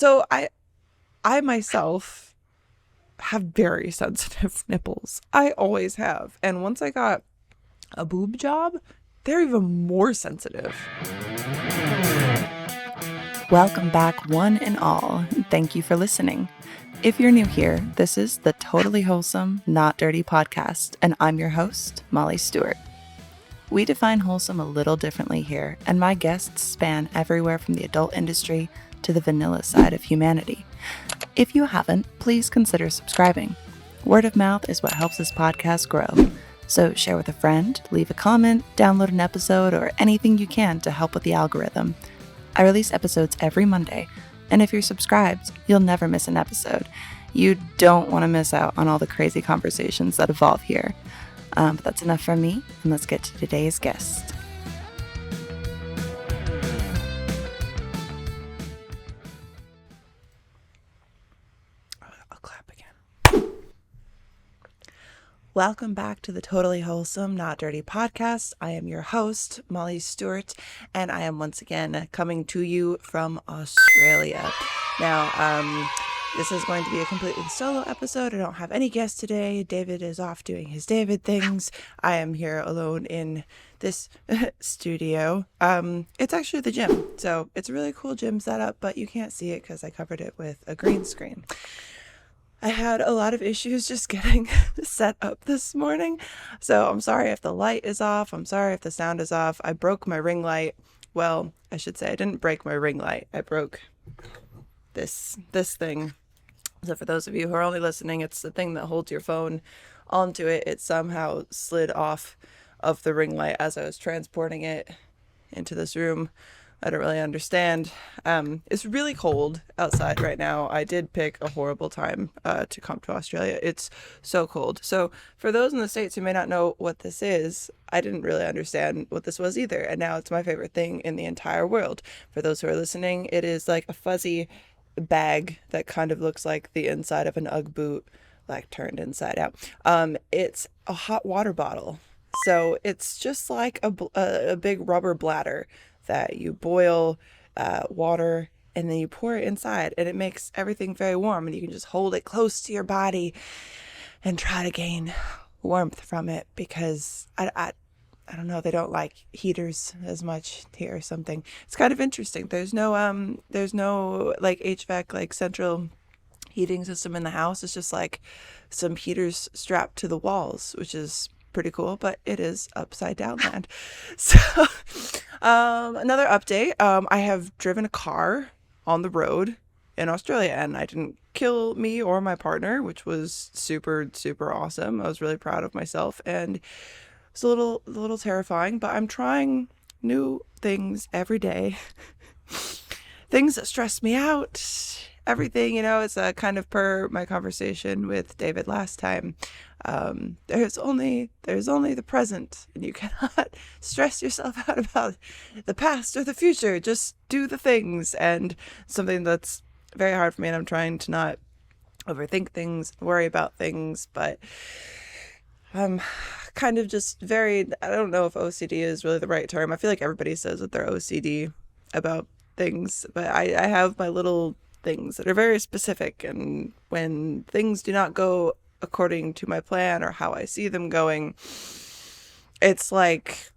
So I myself have very sensitive nipples. I always have. And once I got a boob job, they're even more sensitive. Welcome back, one and all. Thank you for listening. If you're new here, this is the Totally Wholesome, Not Dirty podcast, and I'm your host, Molly Stewart. We define wholesome a little differently here, and my guests span everywhere from the adult industry to the vanilla side of humanity. If you haven't, please consider subscribing. Word of mouth is what helps this podcast grow. So share with a friend, leave a comment, download an episode, or anything you can to help with the algorithm. I release episodes every Monday, and if you're subscribed, you'll never miss an episode. You don't want to miss out on all the crazy conversations that evolve here. But that's enough from me, and let's get to today's guest. I'll clap again. Welcome back to the Totally Wholesome, Not Dirty podcast. I am your host, Molly Stewart, and I am once again coming to you from Australia. Now, this is going to be a completely solo episode. I don't have any guests today. David is off doing his David things. I am here alone in this studio. It's actually the gym. So it's a really cool gym setup, but you can't see it because I covered it with a green screen. I had a lot of issues just getting set up this morning. So I'm sorry if the light is off. I'm sorry if the sound is off. I broke my ring light. Well, I should say I didn't break my ring light. I broke this thing. So for those of you who are only listening, it's the thing that holds your phone onto it. It somehow slid off of the ring light as I was transporting it into this room. I don't really understand. It's really cold outside right now. I did pick a horrible time to come to Australia. It's so cold. So for those in the States who may not know what this is, I didn't really understand what this was either. And now it's my favorite thing in the entire world. For those who are listening, it is like a fuzzy bag that kind of looks like the inside of an Ugg boot, like turned inside out. It's a hot water bottle. So it's just like a big rubber bladder that you boil water and then you pour it inside, and it makes everything very warm, and you can just hold it close to your body and try to gain warmth from it, because I don't know, they don't like heaters as much here or something. It's kind of interesting. There's no like HVAC, like central heating system in the house. It's just like some heaters strapped to the walls, which is pretty cool, but it is upside down land. So another update, I have driven a car on the road in Australia, and I didn't kill me or my partner, which was super awesome. I was really proud of myself, and it's a little terrifying, but I'm trying new things every day. Things that stress me out, everything, it's a kind of per my conversation with David last time. There's only the present, and you cannot stress yourself out about the past or the future. Just do the things. And something that's very hard for me, and I'm trying to not overthink things, worry about things, but kind of just very, I don't know if OCD is really the right term. I feel like everybody says that they're OCD about things, but I have my little things that are very specific, and when things do not go according to my plan or how I see them going, it's like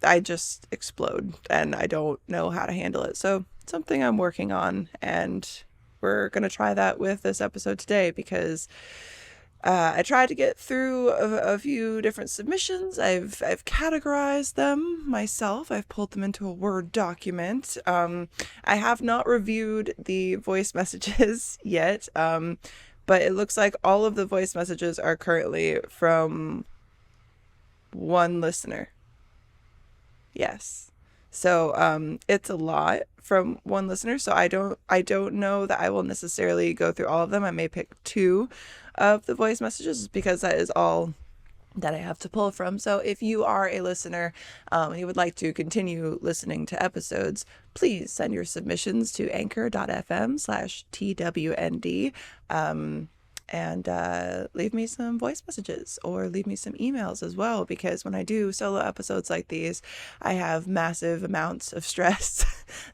I just explode and I don't know how to handle it. So it's something I'm working on, and we're going to try that with this episode today, because I tried to get through a few different submissions. I've categorized them myself. I've pulled them into a Word document. I have not reviewed the voice messages yet, but it looks like all of the voice messages are currently from one listener. Yes. So it's a lot from one listener. So I don't know that I will necessarily go through all of them. I may pick 2 of the voice messages, because that is all that I have to pull from. So if you are a listener and you would like to continue listening to episodes, please send your submissions to anchor.fm/TWND. and leave me some voice messages or leave me some emails as well, because when I do solo episodes like these, I have massive amounts of stress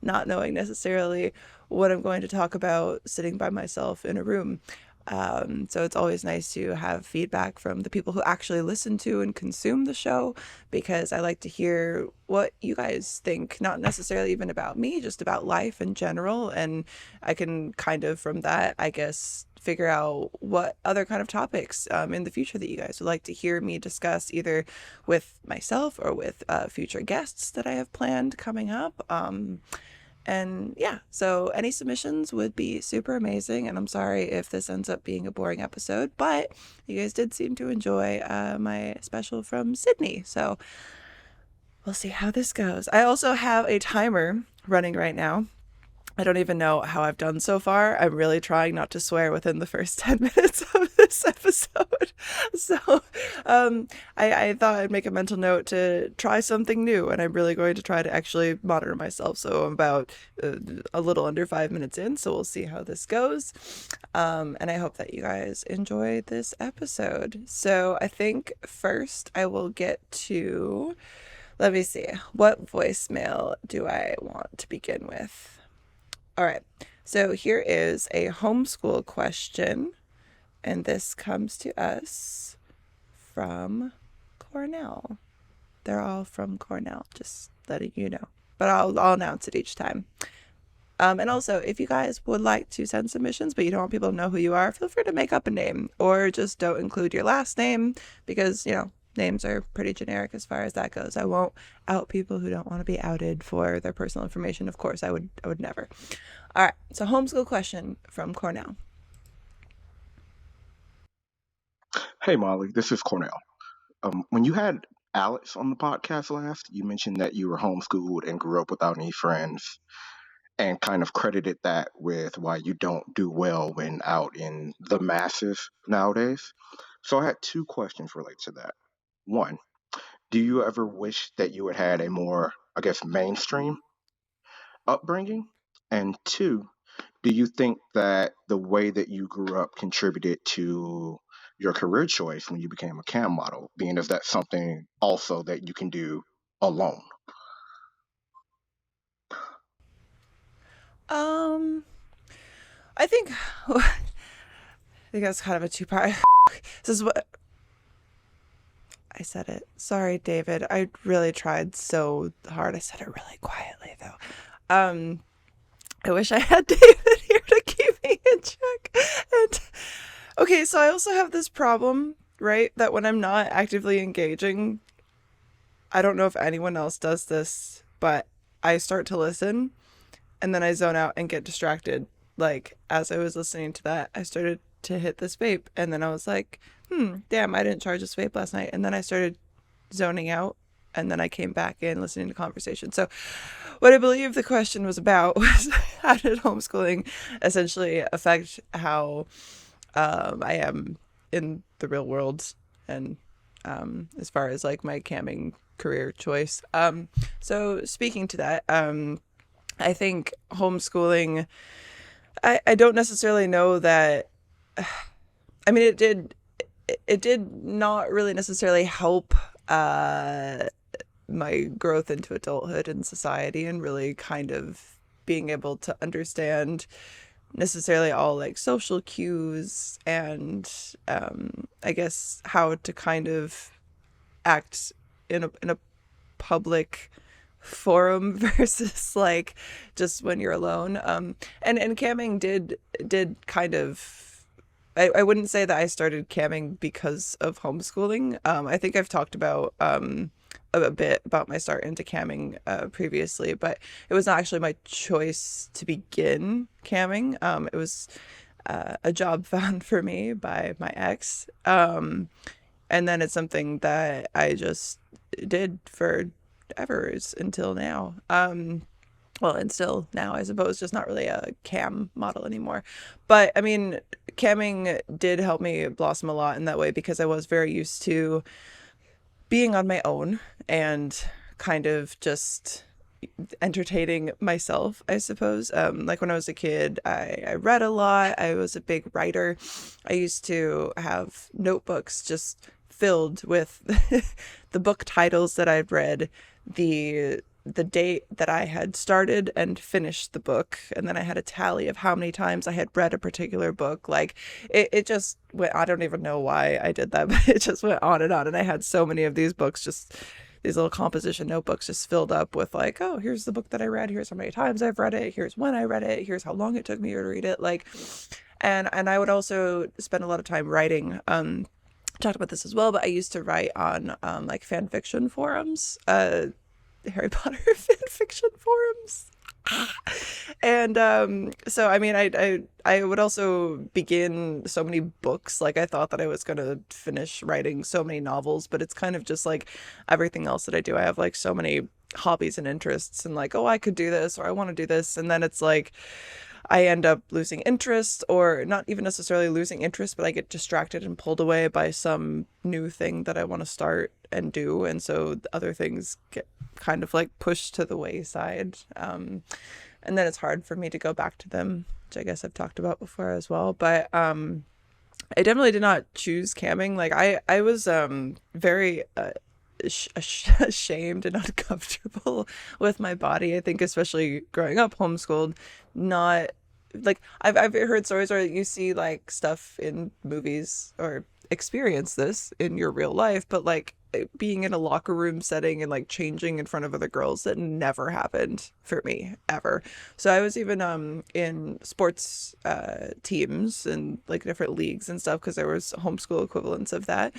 not knowing necessarily what I'm going to talk about sitting by myself in a room. So it's always nice to have feedback from the people who actually listen to and consume the show, because I like to hear what you guys think, not necessarily even about me, just about life in general. And I can kind of, from that, I guess, figure out what other kind of topics in the future that you guys would like to hear me discuss, either with myself or with future guests that I have planned coming up. And yeah, so any submissions would be super amazing. And I'm sorry if this ends up being a boring episode, but you guys did seem to enjoy my special from Sydney. So we'll see how this goes. I also have a timer running right now. I don't even know how I've done so far. I'm really trying not to swear within the first 10 minutes of this episode. So I thought I'd make a mental note to try something new, and I'm really going to try to actually monitor myself. So I'm about a little under 5 minutes in, so we'll see how this goes. And I hope that you guys enjoy this episode. So I think first I will get to, let me see, what voicemail do I want to begin with? All right, so here is a homeschool question, and this comes to us from Cornell. They're all from Cornell, just letting you know, but I'll announce it each time. And also, if you guys would like to send submissions, but you don't want people to know who you are, feel free to make up a name, or just don't include your last name, because, names are pretty generic as far as that goes. I won't out people who don't want to be outed for their personal information. Of course, I would never. All right, so homeschool question from Cornell. Hey Molly, this is Cornell. When you had Alex on the podcast last, you mentioned that you were homeschooled and grew up without any friends, and kind of credited that with why you don't do well when out in the masses nowadays. So I had two questions related to that. One, do you ever wish that you had had a more, I guess, mainstream upbringing? And two, do you think that the way that you grew up contributed to your career choice when you became a cam model, being as that's something also that you can do alone? Um, I think that's kind of a two-part. This is what I said it. Sorry, David. I really tried so hard. I said it really quietly, though. I wish I had David here to keep me in check. And okay, so I also have this problem, right? That when I'm not actively engaging, I don't know if anyone else does this, but I start to listen and then I zone out and get distracted. Like, as I was listening to that, I started to hit this vape, and then I was like, damn, I didn't charge this vape last night. And then I started zoning out, and then I came back in listening to conversation. So what I believe the question was about was, how did homeschooling essentially affect how I am in the real world, and as far as like my camming career choice. So speaking to that, I think homeschooling, I don't necessarily know that, I mean, it did not really necessarily help my growth into adulthood and society, and really kind of being able to understand necessarily all like social cues, and I guess how to kind of act in a public forum versus like just when you're alone. And camming did kind of, I wouldn't say that I started camming because of homeschooling. I think I've talked about a bit about my start into camming previously, but it was not actually my choice to begin camming. It was a job found for me by my ex. And then it's something that I just did for ever until now. Well, and still now, I suppose, just not really a cam model anymore. But I mean, camming did help me blossom a lot in that way, because I was very used to being on my own and kind of just, entertaining myself, I suppose. Like when I was a kid, I read a lot. I was a big writer. I used to have notebooks just filled with the book titles that I'd read, the date that I had started and finished the book, and then I had a tally of how many times I had read a particular book. Like it just went, I don't even know why I did that, but it just went on, and I had so many of these books, just these little composition notebooks just filled up with like, oh, here's the book that I read, here's how many times I've read it, here's when I read it, here's how long it took me to read it. Like, and I would also spend a lot of time writing. Talked about this as well, but I used to write on like fan fiction forums, Harry Potter fan fiction forums. And so I mean, I would also begin so many books. Like I thought that I was gonna finish writing so many novels, but it's kind of just like everything else that I do. I have like so many hobbies and interests, and like, oh, I could do this, or I want to do this, and then it's like I end up losing interest, or not even necessarily losing interest, but I get distracted and pulled away by some new thing that I want to start and do. And so the other things get kind of like pushed to the wayside. And then it's hard for me to go back to them, which I guess I've talked about before as well. But I definitely did not choose camming. Like I was very ashamed and uncomfortable with my body. I think especially growing up homeschooled, not like I've heard stories where you see like stuff in movies or experience this in your real life, but like being in a locker room setting and like changing in front of other girls, that never happened for me ever. So I was even in sports teams and like different leagues and stuff, because there was homeschool equivalents of that.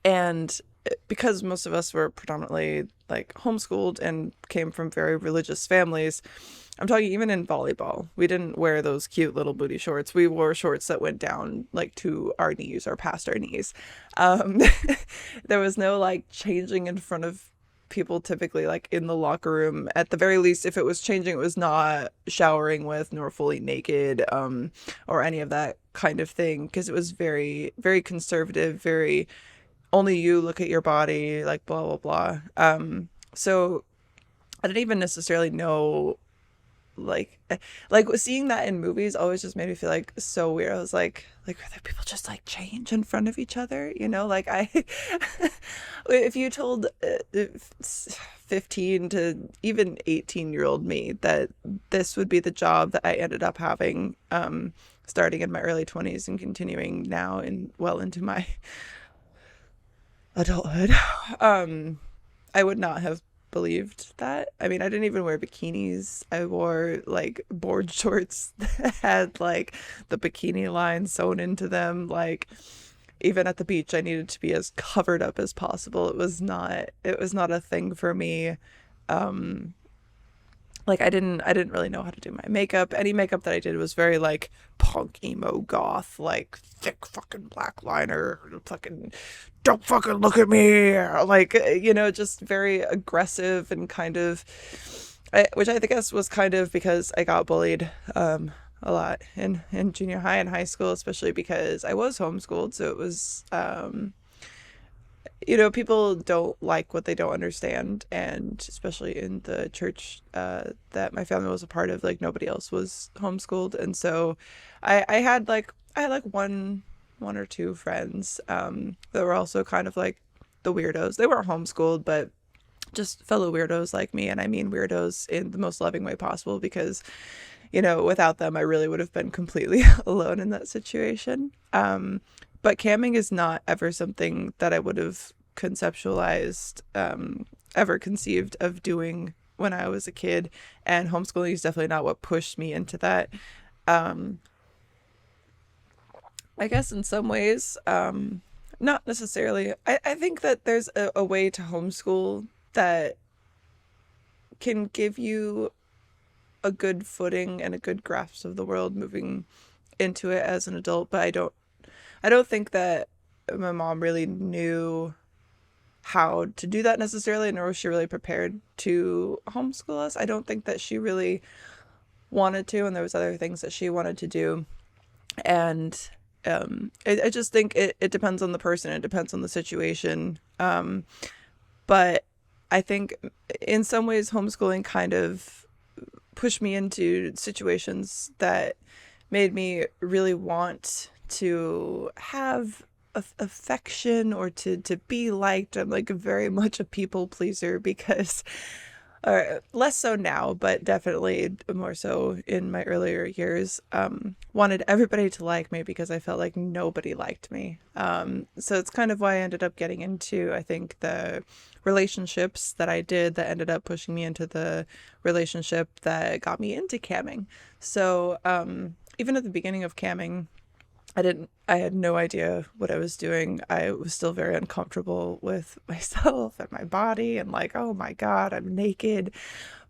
And because most of us were predominantly like homeschooled and came from very religious families, I'm talking even in volleyball, we didn't wear those cute little booty shorts. We wore shorts that went down like to our knees or past our knees. Um, there was no like changing in front of people, typically like in the locker room. At the very least, if it was changing, it was not showering with nor fully naked, or any of that kind of thing, because it was very, very conservative, very only you look at your body, like blah blah blah. So I didn't even necessarily know, like seeing that in movies always just made me feel like so weird. I was like were there people just like change in front of each other, you know? Like I if you told 15 to even 18-year-old me that this would be the job that I ended up having, starting in my early 20s and continuing now and well into my adulthood, I would not have believed that. I mean, I didn't even wear bikinis. I wore like board shorts that had like the bikini line sewn into them. Like even at the beach, I needed to be as covered up as possible. It was not a thing for me. Like I didn't really know how to do my makeup. Any makeup that I did was very like punk emo goth, like thick fucking black liner, fucking don't fucking look at me, like, you know, just very aggressive and kind of, which I guess was kind of because I got bullied a lot in junior high and high school, especially because I was homeschooled. So it was you know, people don't like what they don't understand, and especially in the church that my family was a part of, like nobody else was homeschooled, and so I had like one or two friends that were also kind of like the weirdos. They weren't homeschooled, but just fellow weirdos like me, and I mean weirdos in the most loving way possible, because you know, without them, I really would have been completely alone in that situation. But camming is not ever something that I would have conceptualized, ever conceived of doing when I was a kid. And homeschooling is definitely not what pushed me into that. I guess in some ways, not necessarily. I think that there's a way to homeschool that can give you a good footing and a good grasp of the world moving into it as an adult, but I don't think that my mom really knew how to do that necessarily, nor was she really prepared to homeschool us. I don't think that she really wanted to, and there was other things that she wanted to do. And I just think it depends on the person, it depends on the situation. But I think in some ways homeschooling kind of pushed me into situations that made me really want to have affection or to be liked. I'm like very much a people pleaser because less so now, but definitely more so in my earlier years. Wanted everybody to like me because I felt like nobody liked me. So it's kind of why I ended up getting into, I think, the relationships that I did that ended up pushing me into the relationship that got me into camming. So even at the beginning of camming, I had no idea what I was doing. I was still very uncomfortable with myself and my body and like, oh my God, I'm naked.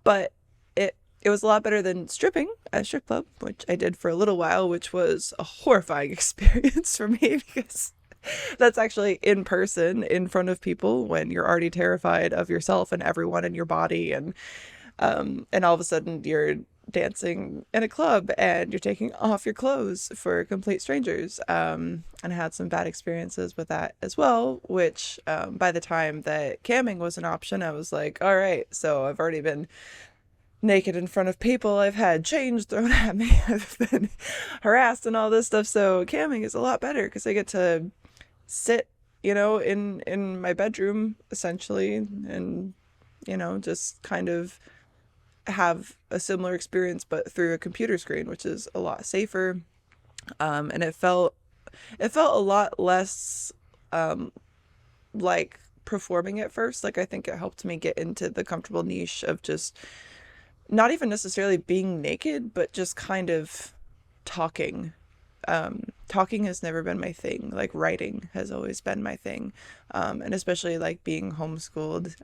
But it was a lot better than stripping at a strip club, which I did for a little while, which was a horrifying experience for me because that's actually in person in front of people when you're already terrified of yourself and everyone in your body, and all of a sudden you're dancing in a club and you're taking off your clothes for complete strangers. And I had some bad experiences with that as well, which by the time that camming was an option, I was like, all right, so I've already been naked in front of people, I've had change thrown at me, I've been harassed and all this stuff, so camming is a lot better because I get to sit, in my bedroom essentially, and just kind of have a similar experience but through a computer screen, which is a lot safer. And it felt a lot less like performing at first. Like I think it helped me get into the comfortable niche of just not even necessarily being naked, but just kind of talking. Talking has never been my thing. Like writing has always been my thing. And especially like being homeschooled,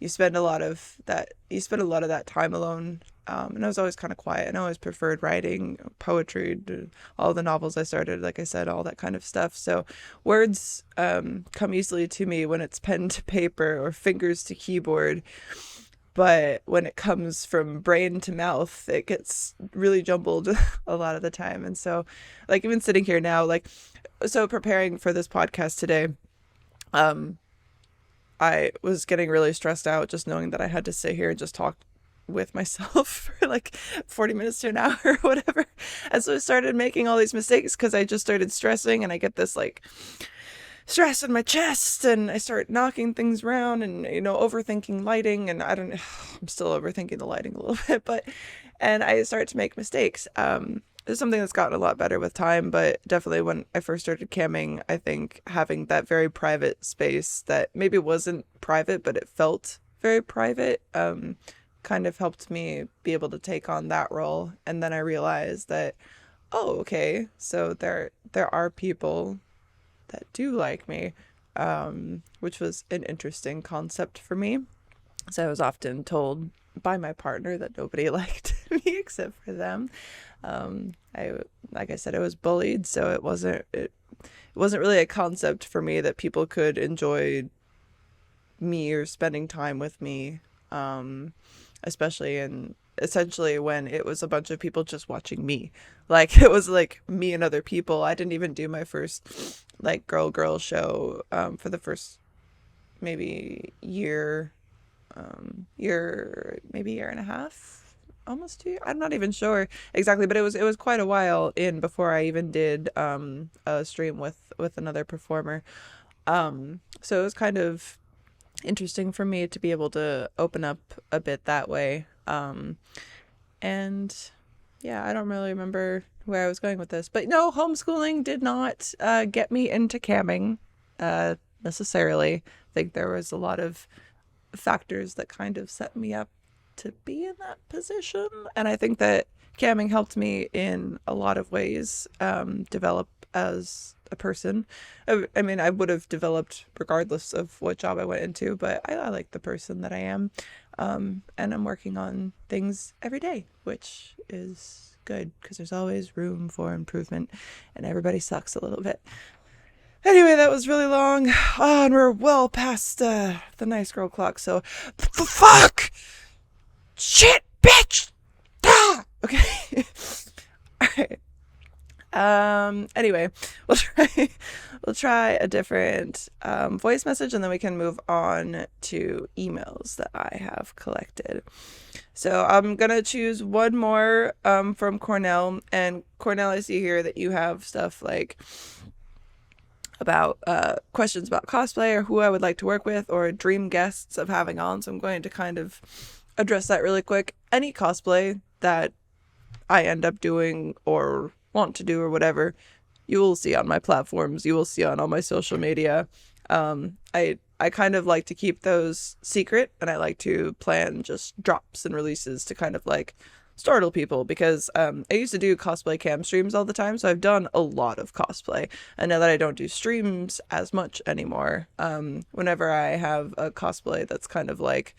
you spend a lot of that time alone. And I was always kind of quiet, and I always preferred writing, poetry, all the novels I started, like I said, all that kind of stuff. So words come easily to me when it's pen to paper or fingers to keyboard. But when it comes from brain to mouth, it gets really jumbled a lot of the time. And so, like, even sitting here now, like, so preparing for this podcast today, I was getting really stressed out just knowing that I had to sit here and just talk with myself for like 40 minutes to an hour or whatever. And so I started making all these mistakes because I just started stressing, and I get this like stress in my chest, and I start knocking things around and, overthinking lighting. And I'm still overthinking the lighting a little bit, and I start to make mistakes. It's something that's gotten a lot better with time, but definitely when I first started camming, I think having that very private space that maybe wasn't private, but it felt very private, kind of helped me be able to take on that role. And then I realized that, oh, okay, so there are people that do like me, which was an interesting concept for me. So I was often told by my partner that nobody liked me except for them. Like I said, I was bullied, so it wasn't really a concept for me that people could enjoy me or spending time with me, especially and essentially when it was a bunch of people just watching me. Like it was like me and other people. I didn't even do my first like girl show for the first maybe year and a half, almost 2 years. I'm not even sure exactly, but it was quite a while in before I even did a stream with another performer. So it was kind of interesting for me to be able to open up a bit that way. And yeah, I don't really remember where I was going with this, but no, homeschooling did not get me into camming necessarily. I think there was a lot of factors that kind of set me up to be in that position, and I think that camming helped me in a lot of ways develop as a person. I mean, I would have developed regardless of what job I went into, but I like the person that I am. And I'm working on things every day, which is good because there's always room for improvement, and everybody sucks a little bit. Anyway, that was really long. Oh, and we're well past the nice girl clock, so fuck! Shit, bitch! Ah! Okay. Alright. Anyway, we'll try a different voice message, and then we can move on to emails that I have collected. So I'm gonna choose one more from Cornell, and Cornell, I see here that you have stuff like about questions about cosplay or who I would like to work with or dream guests of having on. So I'm going to kind of address that really quick. Any cosplay that I end up doing or want to do or whatever, you will see on my platforms. You will see on all my social media. I kind of like to keep those secret, and I like to plan just drops and releases to kind of like startle people, because I used to do cosplay cam streams all the time, so I've done a lot of cosplay. And now that I don't do streams as much anymore, whenever I have a cosplay that's kind of like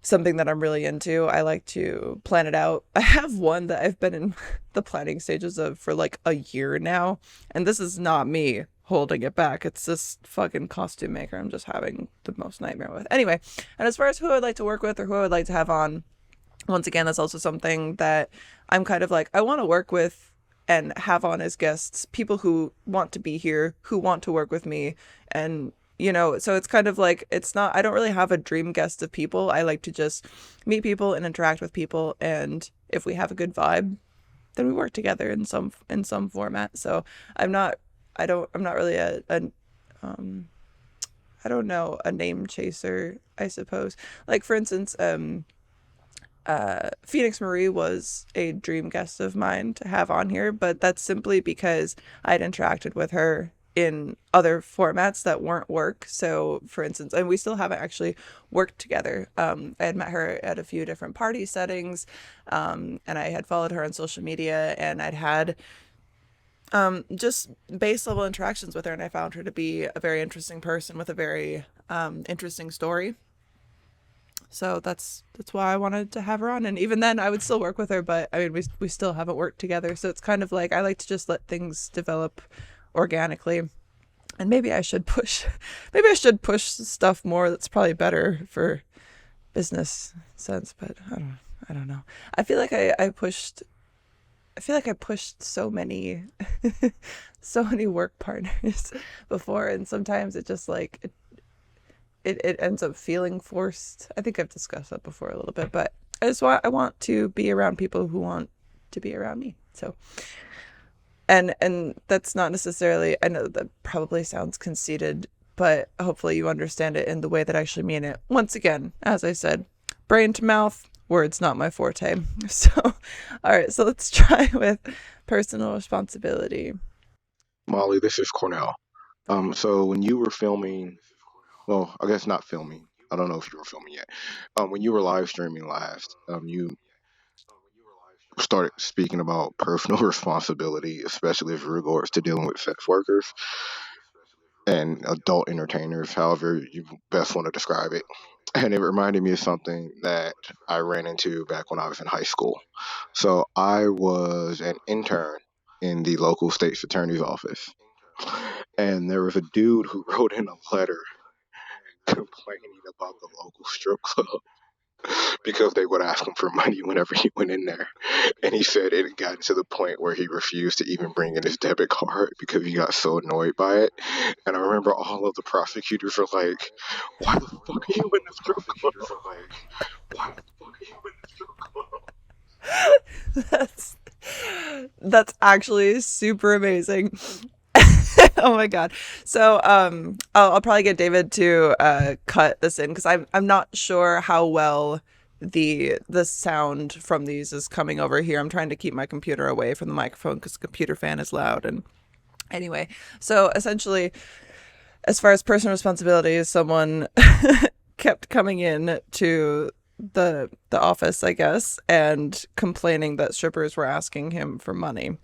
something that I'm really into, I like to plan it out. I have one that I've been in the planning stages of for like a year now, and this is not me holding it back. It's this fucking costume maker I'm just having the most nightmare with. Anyway, and as far as who I'd like to work with or who I would like to have on, once again, that's also something that I'm kind of like, I want to work with and have on as guests people who want to be here, who want to work with me. And so it's kind of like, it's not, I don't really have a dream guest of people. I like to just meet people and interact with people, and if we have a good vibe, then we work together in some format. So I'm not really I don't know, a name chaser, I suppose. Like, for instance, Phoenix Marie was a dream guest of mine to have on here, but that's simply because I'd interacted with her in other formats that weren't work. So, for instance, and we still haven't actually worked together. I had met her at a few different party settings, and I had followed her on social media, and I'd had just base level interactions with her, and I found her to be a very interesting person with a very interesting story. So that's why I wanted to have her on. And even then I would still work with her, but I mean, we still haven't worked together. So it's kind of like, I like to just let things develop organically. And maybe I should push stuff more that's probably better for business sense, but I don't know. I feel like I pushed so many so many work partners before, and sometimes it just like it ends up feeling forced. I think I've discussed that before a little bit, but I want to be around people who want to be around me. So, and that's not necessarily, I know that probably sounds conceited, but hopefully you understand it in the way that I actually mean it. Once again, as I said, brain to mouth, words not my forte. So, all right, so let's try with personal responsibility. Molly, this is Cornell. So when you were filming, well, I guess not filming. I don't know if you were filming yet. When you were live streaming last, you started speaking about personal responsibility, especially with regards to dealing with sex workers and adult entertainers, however you best want to describe it. And it reminded me of something that I ran into back when I was in high school. So I was an intern in the local state's attorney's office. And there was a dude who wrote in a letter complaining about the local strip club because they would ask him for money whenever he went in there. And he said it had gotten to the point where he refused to even bring in his debit card because he got so annoyed by it. And I remember all of the prosecutors were like, "Why the fuck are you in the strip club? Why the fuck are you in the strip club?" That's actually super amazing. Oh my god. So I'll probably get David to cut this in, because I'm not sure how well the sound from these is coming over here. I'm trying to keep my computer away from the microphone because the computer fan is loud. And anyway, so essentially, as far as personal responsibility, someone kept coming in to the office, I guess, and complaining that strippers were asking him for money.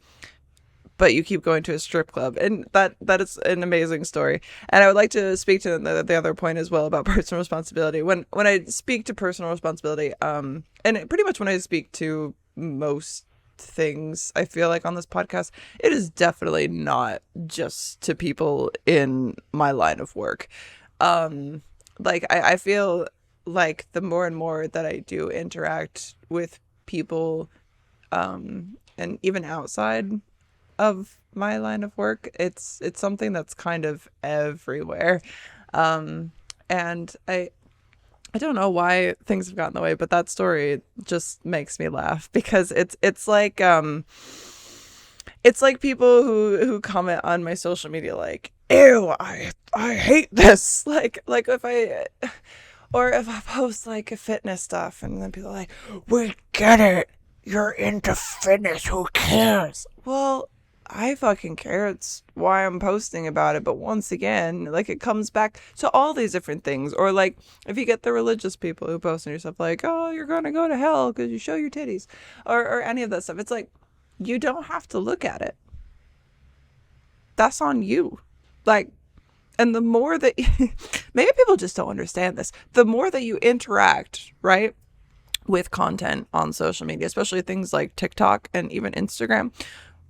But you keep going to a strip club, and that is an amazing story. And I would like to speak to the other point as well about personal responsibility. When I speak to personal responsibility, and pretty much when I speak to most things, I feel like on this podcast, it is definitely not just to people in my line of work. Like I feel like the more and more that I do interact with people, and even outside of my line of work. It's something that's kind of everywhere. And I don't know why things have gotten in the way, but that story just makes me laugh because it's like people who comment on my social media like, ew, I hate this. Like if I post like fitness stuff and then people are like, we get it, you're into fitness, who cares? Well, I fucking care. It's why I'm posting about it. But once again, like, it comes back to all these different things. Or like if you get the religious people who post on your stuff like, oh, you're gonna go to hell because you show your titties, or any of that stuff. It's like, you don't have to look at it. That's on you. Like, and the more that maybe people just don't understand this, the more that you interact, right, with content on social media, especially things like TikTok and even Instagram,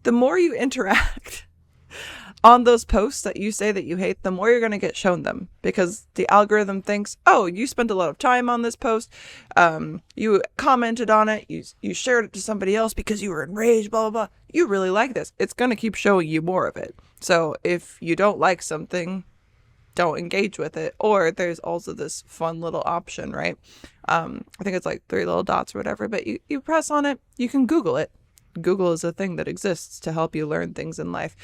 the more you interact on those posts that you say that you hate, the more you're going to get shown them, because the algorithm thinks, oh, you spent a lot of time on this post, you commented on it, you shared it to somebody else because you were enraged, blah, blah, blah. You really like this. It's going to keep showing you more of it. So if you don't like something, don't engage with it. Or there's also this fun little option, right? I think it's like 3 little dots or whatever, but you press on it, you can Google it. Google is a thing that exists to help you learn things in life.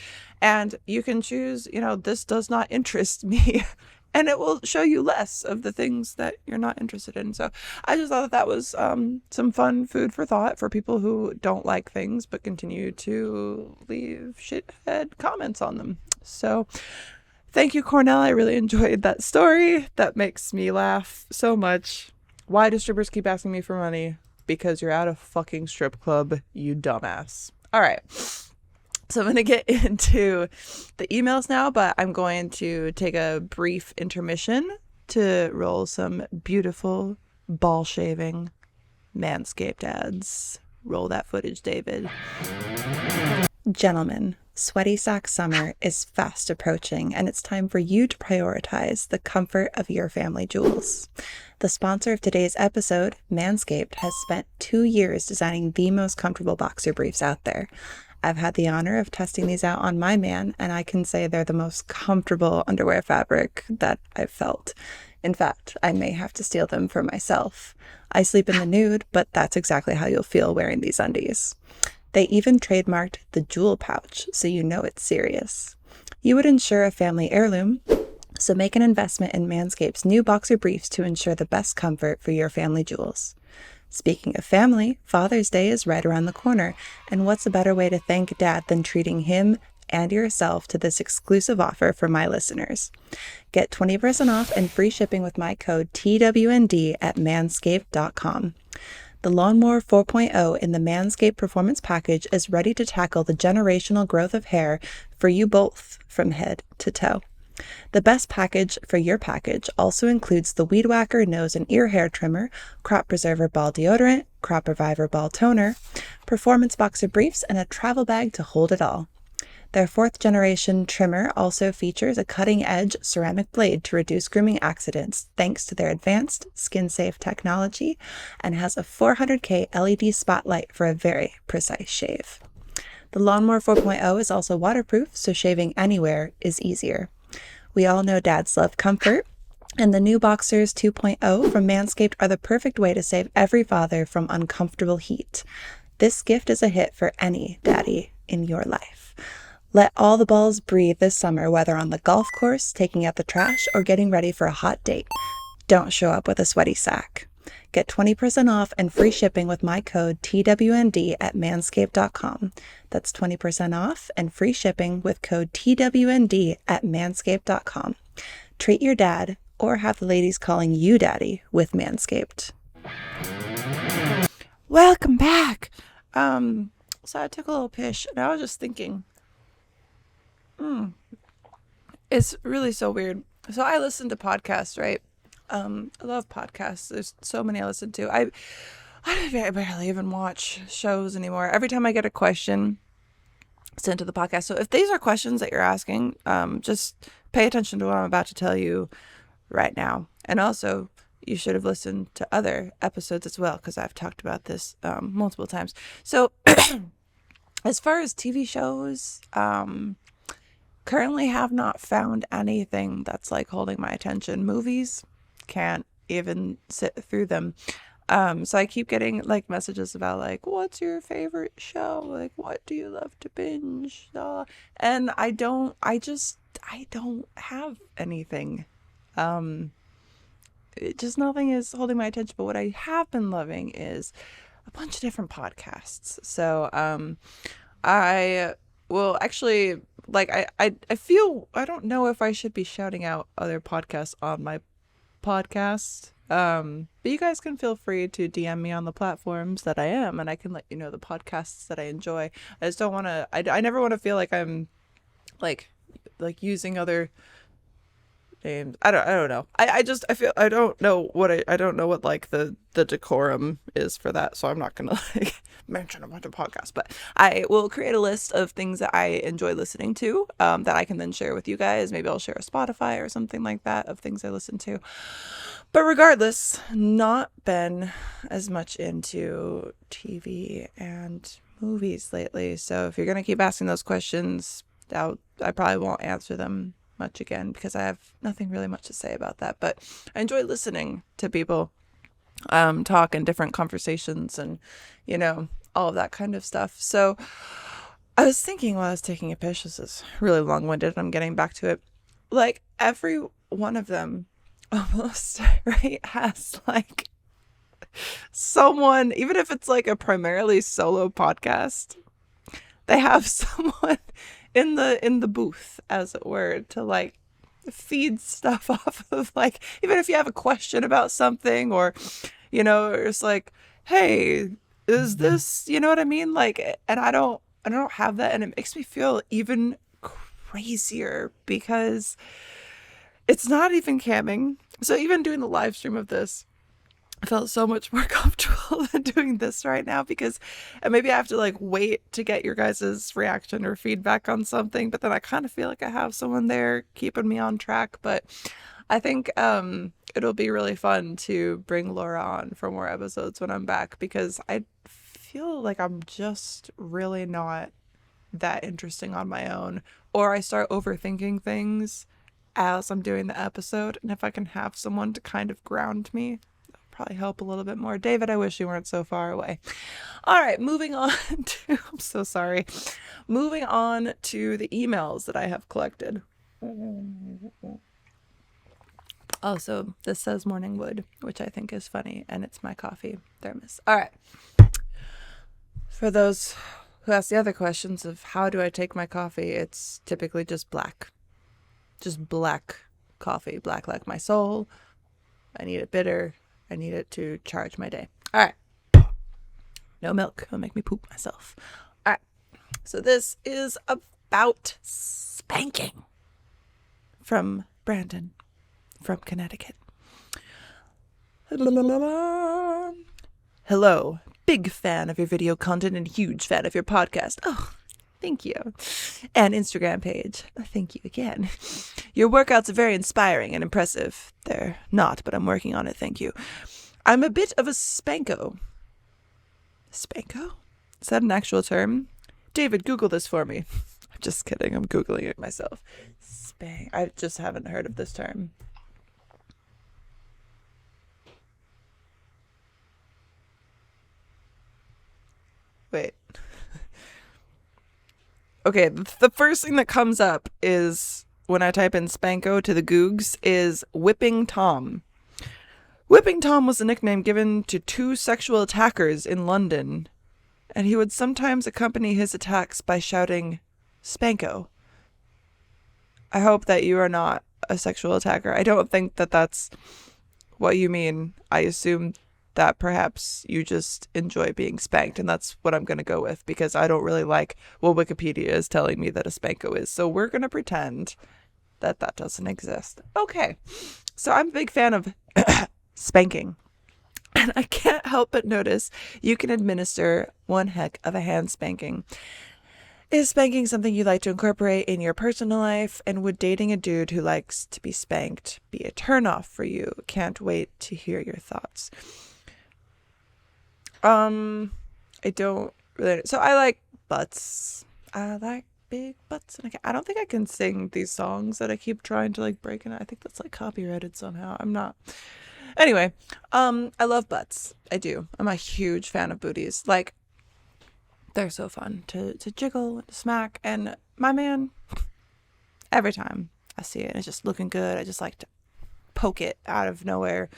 And you can choose, this does not interest me. And it will show you less of the things that you're not interested in. So I just thought that was some fun food for thought for people who don't like things but continue to leave shithead comments on them. So thank you, Cornell. I really enjoyed that story. That makes me laugh so much. Why do strippers keep asking me for money? Because you're at a fucking strip club, you dumbass. All right. So I'm going to get into the emails now, but I'm going to take a brief intermission to roll some beautiful ball shaving MANSCAPED ads. Roll that footage, David. Gentlemen, sweaty sack summer is fast approaching, and it's time for you to prioritize the comfort of your family jewels. The sponsor of today's episode, Manscaped, has spent 2 years designing the most comfortable boxer briefs out there. I've had the honor of testing these out on my man, and I can say they're the most comfortable underwear fabric that I've felt. In fact, I may have to steal them for myself. I sleep in the nude, but that's exactly how you'll feel wearing these undies. They even trademarked the jewel pouch, so you know it's serious. You would ensure a family heirloom, so make an investment in Manscaped's new boxer briefs to ensure the best comfort for your family jewels. Speaking of family, Father's Day is right around the corner, and what's a better way to thank Dad than treating him and yourself to this exclusive offer for my listeners. Get 20% off and free shipping with my code TWND at manscaped.com. The Lawnmower 4.0 in the Manscaped Performance Package is ready to tackle the generational growth of hair for you both from head to toe. The best package for your package also includes the Weed Whacker nose and ear hair trimmer, Crop Preserver ball deodorant, Crop Reviver ball toner, performance boxer briefs, and a travel bag to hold it all. Their 4th generation trimmer also features a cutting-edge ceramic blade to reduce grooming accidents thanks to their advanced skin-safe technology, and has a 400K LED spotlight for a very precise shave. The Lawnmower 4.0 is also waterproof, so shaving anywhere is easier. We all know dads love comfort, and the new Boxers 2.0 from Manscaped are the perfect way to save every father from uncomfortable heat. This gift is a hit for any daddy in your life. Let all the balls breathe this summer, whether on the golf course, taking out the trash, or getting ready for a hot date. Don't show up with a sweaty sack. Get 20% off and free shipping with my code TWND at manscaped.com. That's 20% off and free shipping with code TWND at manscaped.com. Treat your dad, or have the ladies calling you daddy, with Manscaped. Welcome back. So I took a little pish, and I was just thinking, it's really so weird. So I listen to podcasts, right? I love podcasts. There's so many I listen to. I barely even watch shows anymore. Every time I get a question sent to the podcast. So if these are questions that you're asking, just pay attention to what I'm about to tell you right now. And also, you should have listened to other episodes as well, because I've talked about this multiple times. So As far as TV shows, currently have not found anything that's like holding my attention. Movies, can't even sit through them. So I keep getting like messages about like, what's your favorite show? Like, what do you love to binge? And I don't have anything. Nothing is holding my attention. But what I have been loving is a bunch of different podcasts. So, I will actually like I feel I don't know if I should be shouting out other podcasts on my podcast. But you guys can feel free to DM me on the platforms that I am, and I can let you know the podcasts that I enjoy. I just don't want to. I never want to feel like I'm like using other names. I don't know. I feel I don't know what I don't know what like the decorum is for that, so I'm not gonna like mention a bunch of podcasts. But I will create a list of things that I enjoy listening to, that I can then share with you guys. Maybe I'll share a Spotify or something like that of things I listen to. But regardless, not been as much into TV and movies lately. So if you're gonna keep asking those questions, I probably won't answer them much again because I have nothing really much to say about that. But I enjoy listening to people talk in different conversations and, all of that kind of stuff. So I was thinking while I was taking a piss, this is really long-winded and I'm getting back to it. Like every one of them almost, right, has like someone, even if it's like a primarily solo podcast, they have someone in the booth, as it were, to like feed stuff off of. Like, even if you have a question about something, or it's like, hey, is this, you know what I mean? Like, and I don't have that, and it makes me feel even crazier because it's not even camming. So even doing the live stream of this, I felt so much more comfortable than doing this right now, because maybe I have to like wait to get your guys' reaction or feedback on something, but then I kind of feel like I have someone there keeping me on track. But I think it'll be really fun to bring Laura on for more episodes when I'm back, because I feel like I'm just really not that interesting on my own, or I start overthinking things as I'm doing the episode. And if I can have someone to kind of ground me, probably help a little bit more. David, I wish you weren't so far away. All right, moving on to, I'm so sorry. Moving on to the emails that I have collected. Also, this says morning wood, which I think is funny, and it's my coffee thermos. All right. For those who ask the other questions of how do I take my coffee, it's typically just black. Just black coffee. Black like my soul. I need it bitter. I need it to charge my day. All right. No milk. It'll make me poop myself. All right. So this is about spanking from Brandon from Connecticut. Hello. Big fan of your video content and huge fan of your podcast. Oh, thank you. And Instagram page. Thank you again. Your workouts are very inspiring and impressive. They're not, but I'm working on it. Thank you. I'm a bit of a spanko. Spanko? Is that an actual term? David, Google this for me. I'm just kidding. I'm Googling it myself. I just haven't heard of this term. Wait. Okay, the first thing that comes up is, when I type in Spanko to the Googs, is Whipping Tom. Whipping Tom was a nickname given to two sexual attackers in London, and he would sometimes accompany his attacks by shouting, Spanko. I hope that you are not a sexual attacker. I don't think that that's what you mean. I assume that perhaps you just enjoy being spanked, and that's what I'm going to go with, because I don't really like what Wikipedia is telling me that a Spanko is. So we're going to pretend that that doesn't exist. Okay, so I'm a big fan of spanking, and I can't help but notice you can administer one heck of a hand spanking. Is spanking something you'd like to incorporate in your personal life? And would dating a dude who likes to be spanked be a turnoff for you? Can't wait to hear your thoughts. I don't really. So I like butts. I like big butts. And I don't think I can sing these songs that I keep trying to like break in. I think that's like copyrighted somehow. I'm not. Anyway, I love butts. I do. I'm a huge fan of booties. Like, they're so fun to jiggle and to smack. And my man, every time I see it and it's just looking good, I just like to poke it out of nowhere.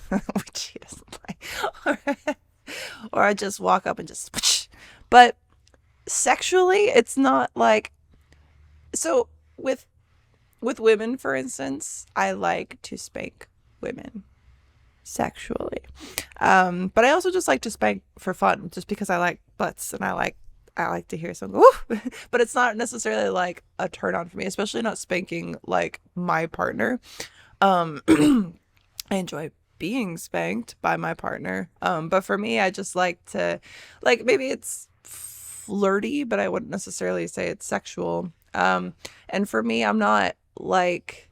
Which he doesn't like. Or I just walk up and just. But sexually, it's not like. So with women, for instance, I like to spank women sexually. But I also just like to spank for fun, just because I like butts and I like to hear some woo. But it's not necessarily like a turn on for me, especially not spanking like my partner. I enjoy being spanked by my partner. But for me, I just like to, like, maybe it's flirty, but I wouldn't necessarily say it's sexual. And for me, I'm not like,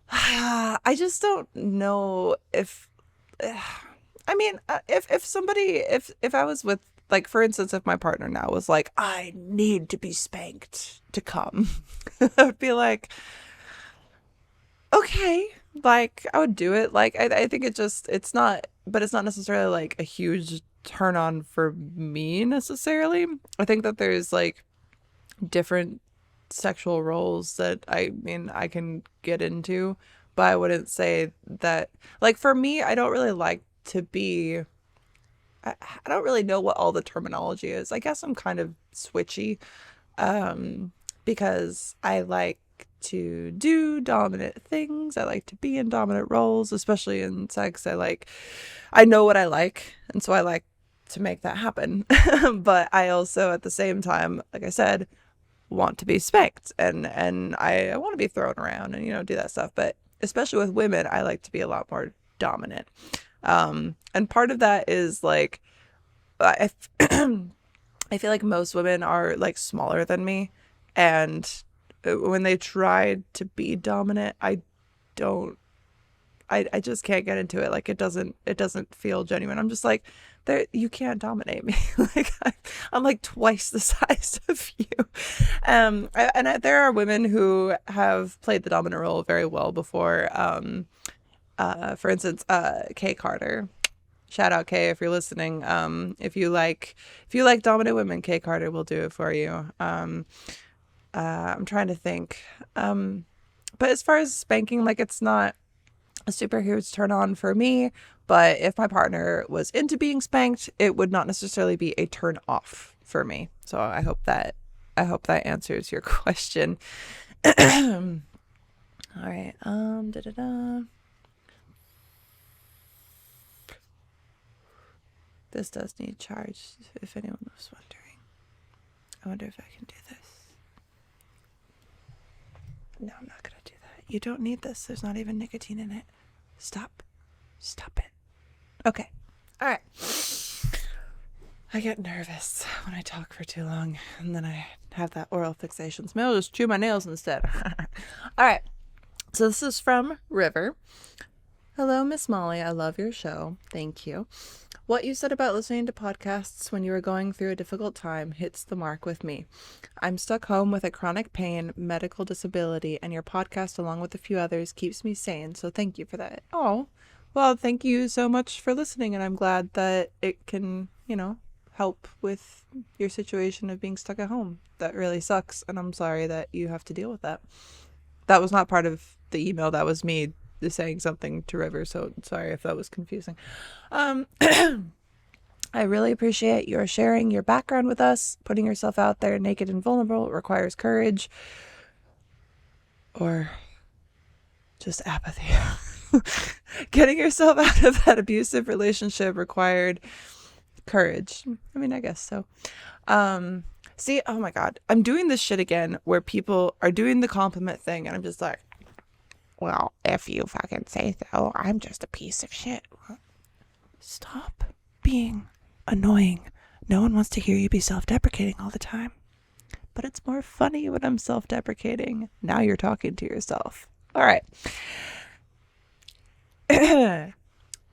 I just don't know if, I mean, if somebody, if I was with, like, for instance, if my partner now was like, I need to be spanked to come, I would be like, okay, like, I would do it. Like, I think it's not, but it's not necessarily like a huge turn on for me necessarily. I think that there's like different sexual roles that I mean I can get into, but I wouldn't say that, like, for me, I don't really like to be, I don't really know what all the terminology is. I guess I'm kind of switchy, because I like to do dominant things. I like to be in dominant roles, especially in sex. I know what I like, and so I like to make that happen. But I also, at the same time, like I said, want to be spanked, and I want to be thrown around and, you know, do that stuff. But especially with women, I like to be a lot more dominant. And part of that is like, I I feel like most women are like smaller than me, and when they try to be dominant, I just can't get into it. Like, it doesn't feel genuine. I'm just like, you can't dominate me. Like, I'm like twice the size of you. There are women who have played the dominant role very well before. For instance, Kay Carter. Shout out Kay if you're listening. If you like dominant women, Kay Carter will do it for you. I'm trying to think. But as far as spanking, like, it's not a super huge turn on for me. But if my partner was into being spanked, it would not necessarily be a turn off for me. So I hope that answers your question. All right. This does need charge, if anyone was wondering. I wonder if I can do this. No, I'm not going to do that. You don't need this. There's not even nicotine in it. Stop it. Okay. All right. I get nervous when I talk for too long, and then I have that oral fixation. So maybe I'll just chew my nails instead. All right. So this is from River. Hello, Miss Molly. I love your show. Thank you. What you said about listening to podcasts when you were going through a difficult time hits the mark with me. I'm stuck home with a chronic pain, medical disability, and your podcast, along with a few others, keeps me sane. So thank you for that. Oh, well, thank you so much for listening, and I'm glad that it can, you know, help with your situation of being stuck at home. That really sucks, and I'm sorry that you have to deal with that. That was not part of the email. That was me saying something to River, so sorry if that was confusing. I really appreciate your sharing your background with us. Putting yourself out there naked and vulnerable requires courage, or just apathy. Getting yourself out of that abusive relationship required courage. I mean, I guess so. See, oh my God, I'm doing this shit again where people are doing the compliment thing, and I'm just like, well, if you fucking say so, I'm just a piece of shit. Stop being annoying. No one wants to hear you be self-deprecating all the time. But it's more funny when I'm self-deprecating. Now you're talking to yourself. All right.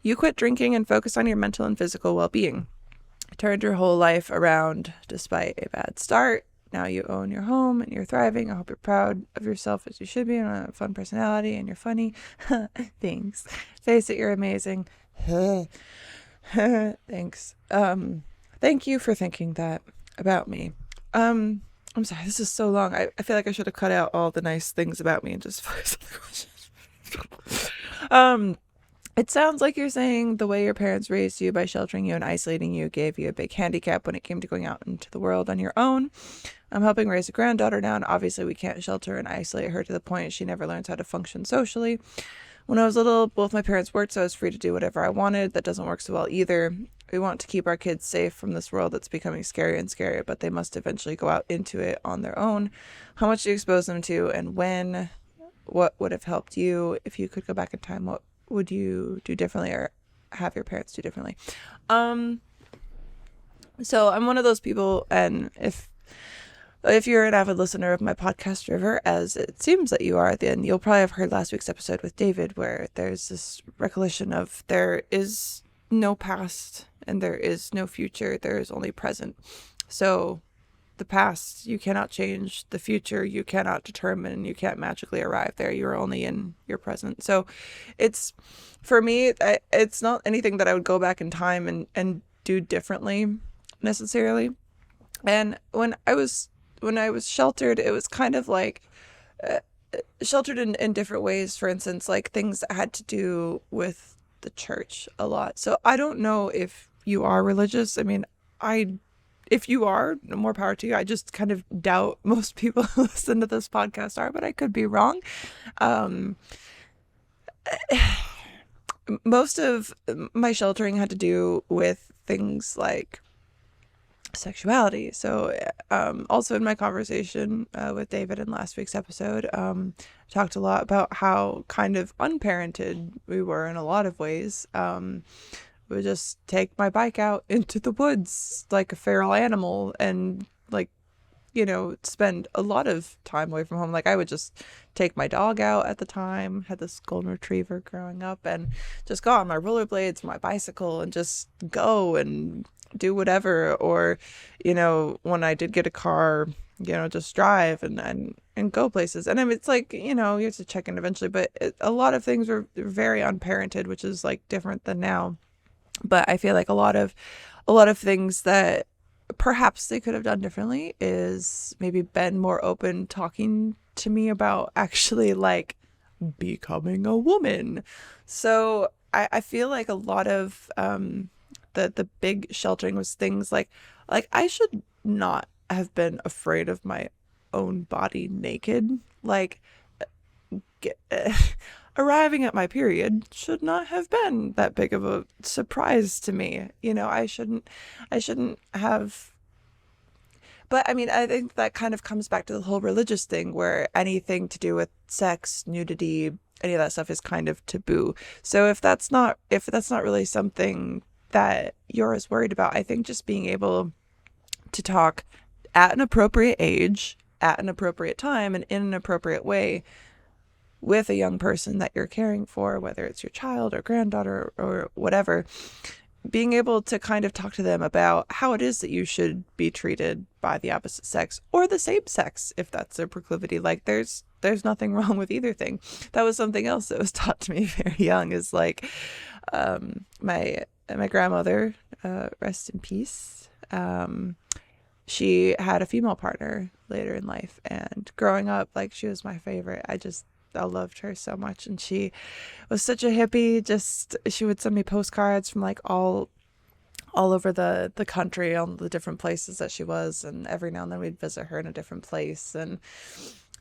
You quit drinking and focus on your mental and physical well-being. turned your whole life around despite a bad start. Now you own your home and you're thriving. I hope you're proud of yourself as you should be, and a fun personality, and you're funny. Thanks. Face it, you're amazing. Thanks. Thank you for thinking that about me. I'm sorry, this is so long. I feel like I should have cut out all the nice things about me and just focus on the questions. It sounds like you're saying the way your parents raised you by sheltering you and isolating you gave you a big handicap when it came to going out into the world on your own. I'm helping raise a granddaughter now, and obviously we can't shelter and isolate her to the point she never learns how to function socially. When I was little, both my parents worked, so I was free to do whatever I wanted. That doesn't work so well either. We want to keep our kids safe from this world that's becoming scarier and scarier, but they must eventually go out into it on their own. How much do you expose them to, and when? What would have helped you? If you could go back in time, what would you do differently, or have your parents do differently? So I'm one of those people, and if you're an avid listener of my podcast, River, as it seems that you are, then you'll probably have heard last week's episode with David, where there's this recollection of there is no past and there is no future. There is only present. So the past you cannot change, the future you cannot determine, you can't magically arrive there. You're only in your present. So it's, for me, it's not anything that I would go back in time and do differently necessarily. And when I was sheltered, it was kind of like sheltered in different ways. For instance, like things that had to do with the church a lot. So I don't know if you are religious. I mean, if you are, more power to you. I just kind of doubt most people who listen to this podcast are, but I could be wrong. Most of my sheltering had to do with things like sexuality. So also in my conversation with David in last week's episode, talked a lot about how kind of unparented we were in a lot of ways. Would just take my bike out into the woods like a feral animal and spend a lot of time away from home. Like I would just take my dog out at the time, had this golden retriever growing up, and just go on my rollerblades, my bicycle, and just go and do whatever. Or, when I did get a car, just drive and go places. And I mean, it's like, you have to check in eventually, but a lot of things were very unparented, which is like different than now. But I feel like a lot of things that perhaps they could have done differently is maybe been more open talking to me about actually like becoming a woman. So I feel like a lot of the big sheltering was things like I should not have been afraid of my own body naked. Like arriving at my period should not have been that big of a surprise to me. I shouldn't have. But I mean, I think that kind of comes back to the whole religious thing where anything to do with sex, nudity, any of that stuff is kind of taboo. So if that's not really something that you're as worried about, I think just being able to talk at an appropriate age, at an appropriate time, and in an appropriate way with a young person that you're caring for, whether it's your child or granddaughter or whatever, being able to kind of talk to them about how it is that you should be treated by the opposite sex or the same sex, if that's their proclivity. Like there's nothing wrong with either thing. That was something else that was taught to me very young, is like my grandmother, rest in peace, she had a female partner later in life, and growing up, like, she was my favorite. I loved her so much, and she was such a hippie. Just, she would send me postcards from like all over the country, all the different places that she was, and every now and then we'd visit her in a different place, and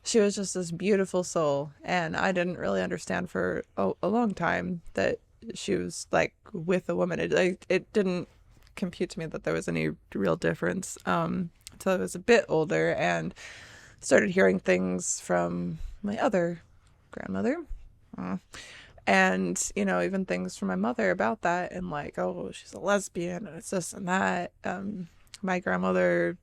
she was just this beautiful soul. And I didn't really understand for a long time that she was like with a woman. It didn't compute to me that there was any real difference until I was a bit older and started hearing things from my other grandmother, and even things from my mother about that, and like, oh, she's a lesbian and it's this and that. My grandmother,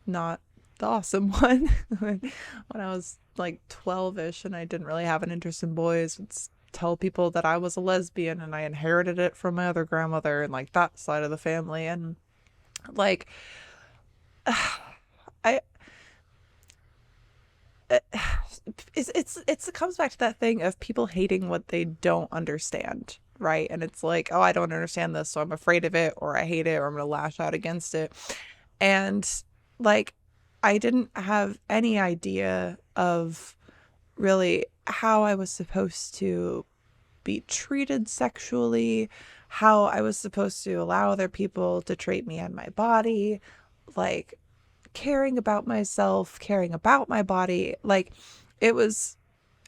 not the awesome one. When I was like 12ish and I didn't really have an interest in boys, would tell people that I was a lesbian, and I inherited it from my other grandmother and like that side of the family. And Like, I it comes back to that thing of people hating what they don't understand, right? And it's like, oh, I don't understand this, so I'm afraid of it, or I hate it, or I'm gonna lash out against it. And like, I didn't have any idea of really how I was supposed to be treated sexually, how I was supposed to allow other people to treat me and my body, like caring about myself, caring about my body. Like, it was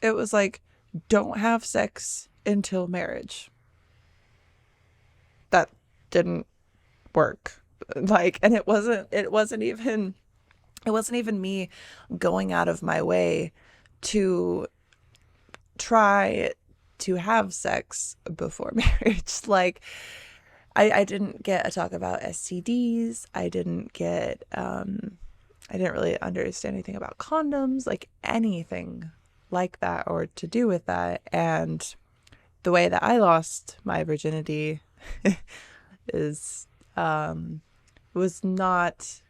like, don't have sex until marriage. That didn't work. Like, and it wasn't even me going out of my way to try to have sex before marriage. Like, I didn't get a talk about STDs. I didn't really understand anything about condoms, like anything like that or to do with that. And the way that I lost my virginity is was not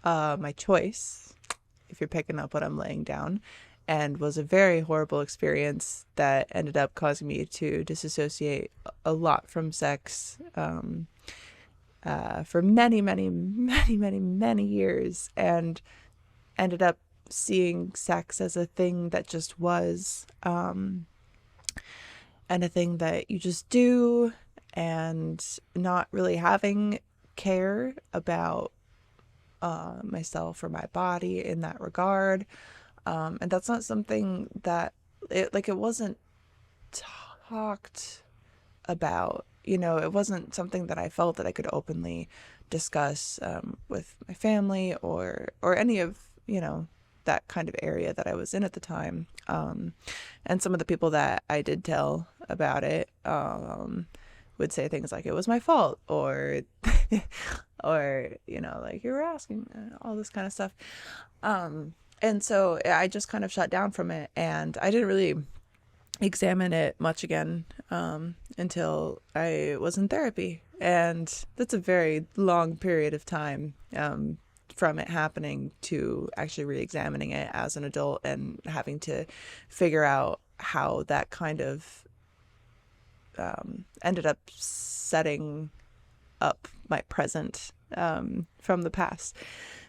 my choice, if you're picking up what I'm laying down, and was a very horrible experience that ended up causing me to disassociate a lot from sex for many, many, many, many, many years, and ended up seeing sex as a thing that just was, and a thing that you just do, and not really having care about myself or my body in that regard. And that's not something that it wasn't talked about. It wasn't something that I felt that I could openly discuss with my family or any of, that kind of area that I was in at the time. And some of the people that I did tell about it would say things like it was my fault, or or like, you were asking, all this kind of stuff. And so I just kind of shut down from it, and I didn't really examine it much again until I was in therapy. And that's a very long period of time from it happening to actually re-examining it as an adult and having to figure out how that kind of ended up setting up my present from the past.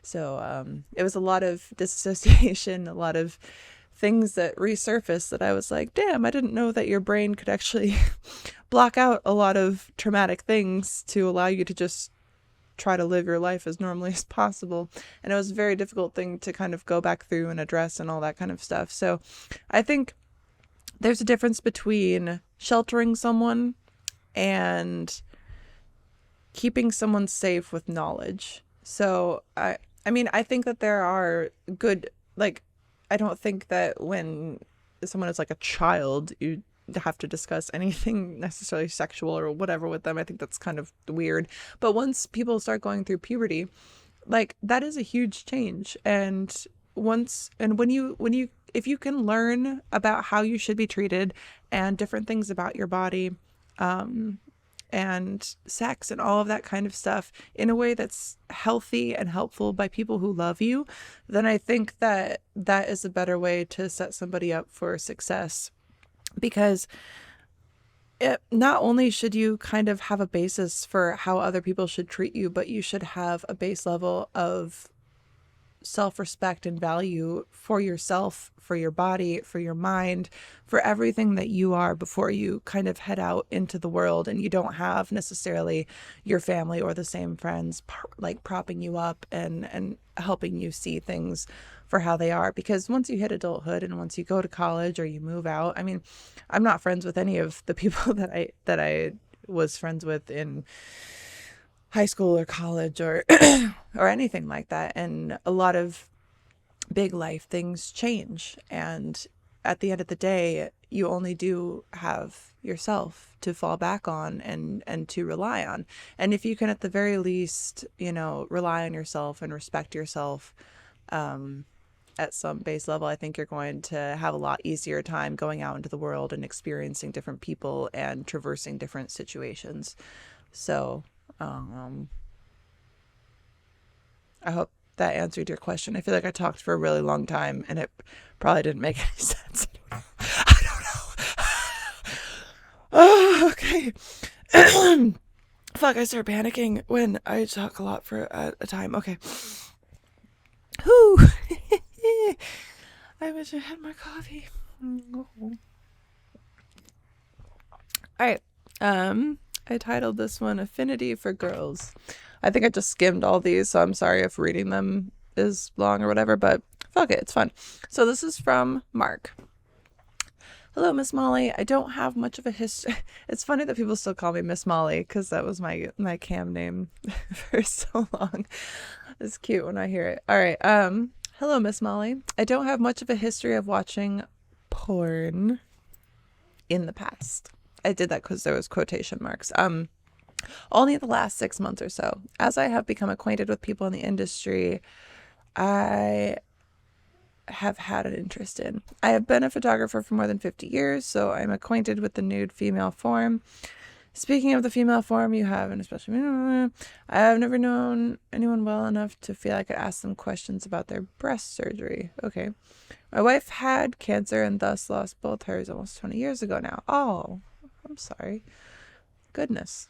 So it was a lot of disassociation, a lot of things that resurfaced that I was like, damn, I didn't know that your brain could actually block out a lot of traumatic things to allow you to just try to live your life as normally as possible. And it was a very difficult thing to kind of go back through and address and all that kind of stuff. So I think there's a difference between sheltering someone and keeping someone safe with knowledge. So I mean, I think that there are good, like, I don't think that when someone is like a child, you have to discuss anything necessarily sexual or whatever with them. I think that's kind of weird. But once people start going through puberty, like, that is a huge change. And when you if you can learn about how you should be treated and different things about your body, and sex and all of that kind of stuff in a way that's healthy and helpful by people who love you, then I think that that is a better way to set somebody up for success. Because not only should you kind of have a basis for how other people should treat you, but you should have a base level of self-respect and value for yourself, for your body, for your mind, for everything that you are before you kind of head out into the world, and you don't have necessarily your family or the same friends like propping you up and helping you see things for how they are. Because once you hit adulthood and once you go to college or you move out, I mean, I'm not friends with any of the people that I was friends with in high school or college or or anything like that. And a lot of big life things change, and at the end of the day, you only do have yourself to fall back on and to rely on. And if you can at the very least, rely on yourself and respect yourself at some base level, I think you're going to have a lot easier time going out into the world and experiencing different people and traversing different situations. So I hope that answered your question. I feel like I talked for a really long time and it probably didn't make any sense. I don't know. Oh, okay. Fuck, I start panicking when I talk a lot for a time. Okay. Whew. I wish I had more coffee. All right. I titled this one Affinity for Girls. I think I just skimmed all these, so I'm sorry if reading them is long or whatever, but fuck it, it's fun. So this is from Mark. Hello, Miss Molly. I don't have much of a history. It's funny that people still call me Miss Molly because that was my cam name for so long. It's cute when I hear it. All right. Hello, Miss Molly. I don't have much of a history of watching porn in the past. I did that because there was quotation marks. Only the last 6 months or so. As I have become acquainted with people in the industry, I have had an interest in. I have been a photographer for more than 50 years, so I'm acquainted with the nude female form. Speaking of the female form, you have, and especially, I have never known anyone well enough to feel I could ask them questions about their breast surgery. Okay. My wife had cancer and thus lost both hers almost 20 years ago now. Oh, I'm sorry. Goodness.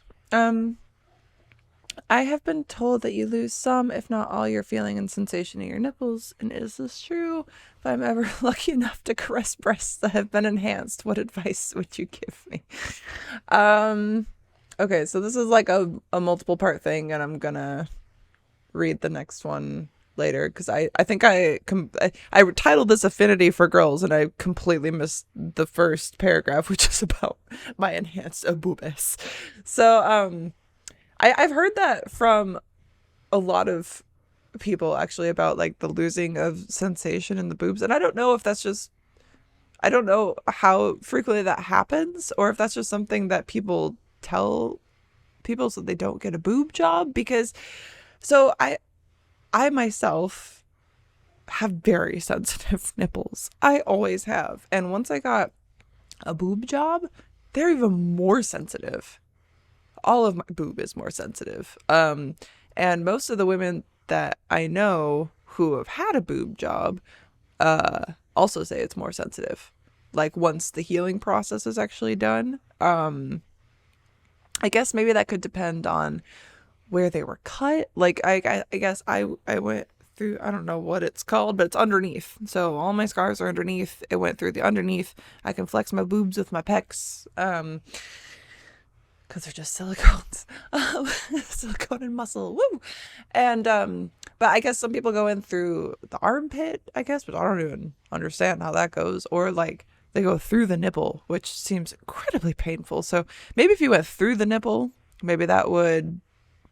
I have been told that you lose some, if not all, your feeling and sensation in your nipples. And is this true? If I'm ever lucky enough to caress breasts that have been enhanced, what advice would you give me? Okay, so this is like a multiple part thing, and I'm gonna read the next one later because I think I titled this Affinity for Girls and I completely missed the first paragraph, which is about my enhanced boobs. So I've heard that from a lot of people actually about like the losing of sensation in the boobs, and I don't know if that's just, I don't know how frequently that happens or if that's just something that people tell people so they don't get a boob job. Because so I myself have very sensitive nipples. I always have. And once I got a boob job, they're even more sensitive. All of my boob is more sensitive. And most of the women that I know who have had a boob job also say it's more sensitive. Like once the healing process is actually done. I guess maybe that could depend on where they were cut. Like I guess I went through, I don't know what it's called, but it's underneath. So all my scars are underneath. It went through the underneath. I can flex my boobs with my pecs. Because they're just silicones. Silicone and muscle. Woo! And but I guess some people go in through the armpit, I guess, but I don't even understand how that goes. Or like they go through the nipple, which seems incredibly painful. So maybe if you went through the nipple, maybe that would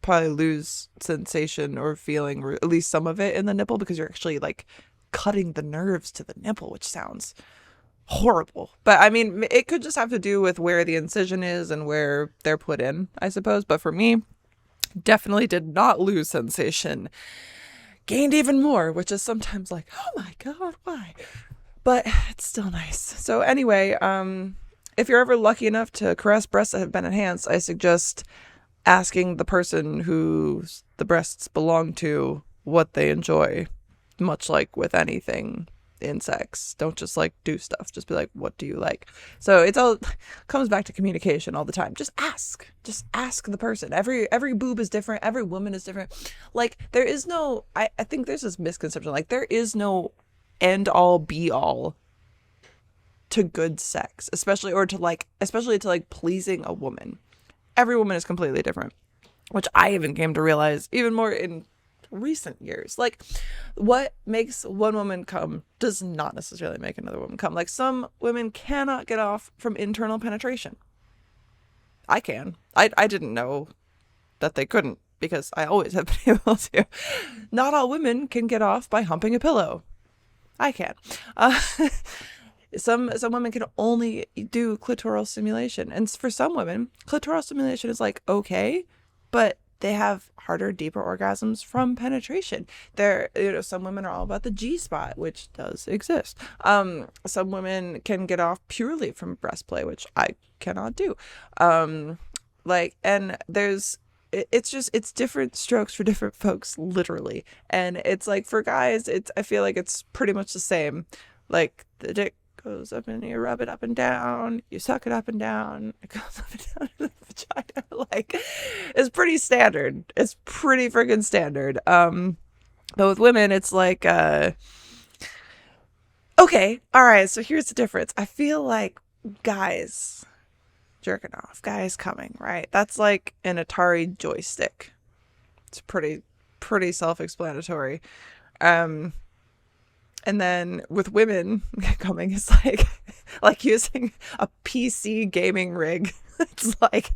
probably lose sensation or feeling, or at least some of it in the nipple, because you're actually like cutting the nerves to the nipple, which sounds horrible. But I mean, it could just have to do with where the incision is and where they're put in, I suppose. But for me, definitely did not lose sensation. Gained even more, which is sometimes like, oh my God, why? But it's still nice. So anyway, if you're ever lucky enough to caress breasts that have been enhanced, I suggest asking the person who the breasts belong to what they enjoy, much like with anything in sex. Don't just like do stuff. Just be like, what do you like? So it's all comes back to communication all the time. Just ask the person. Every boob is different. Every woman is different. Like there is no, I think there's this misconception. Like there is no end all be all to good sex, especially to like pleasing a woman. Every woman is completely different, which I even came to realize even more in recent years. Like what makes one woman come does not necessarily make another woman come. Like some women cannot get off from internal penetration. I can. I didn't know that they couldn't because I always have been able to. Not all women can get off by humping a pillow. I can. Some women can only do clitoral stimulation, and for some women, clitoral stimulation is like okay, but they have harder, deeper orgasms from penetration. Some women are all about the G spot, which does exist. Some women can get off purely from breast play, which I cannot do. And there's it's different strokes for different folks, literally. And it's like for guys, I feel like it's pretty much the same. Like the dick goes up and you rub it up and down, you suck it up and down, it goes up and down to the vagina. Like, it's pretty standard. It's pretty friggin' standard. But with women, it's like, okay, all right, so here's the difference. I feel like guys jerking off, guys coming, right? That's like an Atari joystick. It's pretty self-explanatory. And then with women, coming is like using a PC gaming rig. It's like,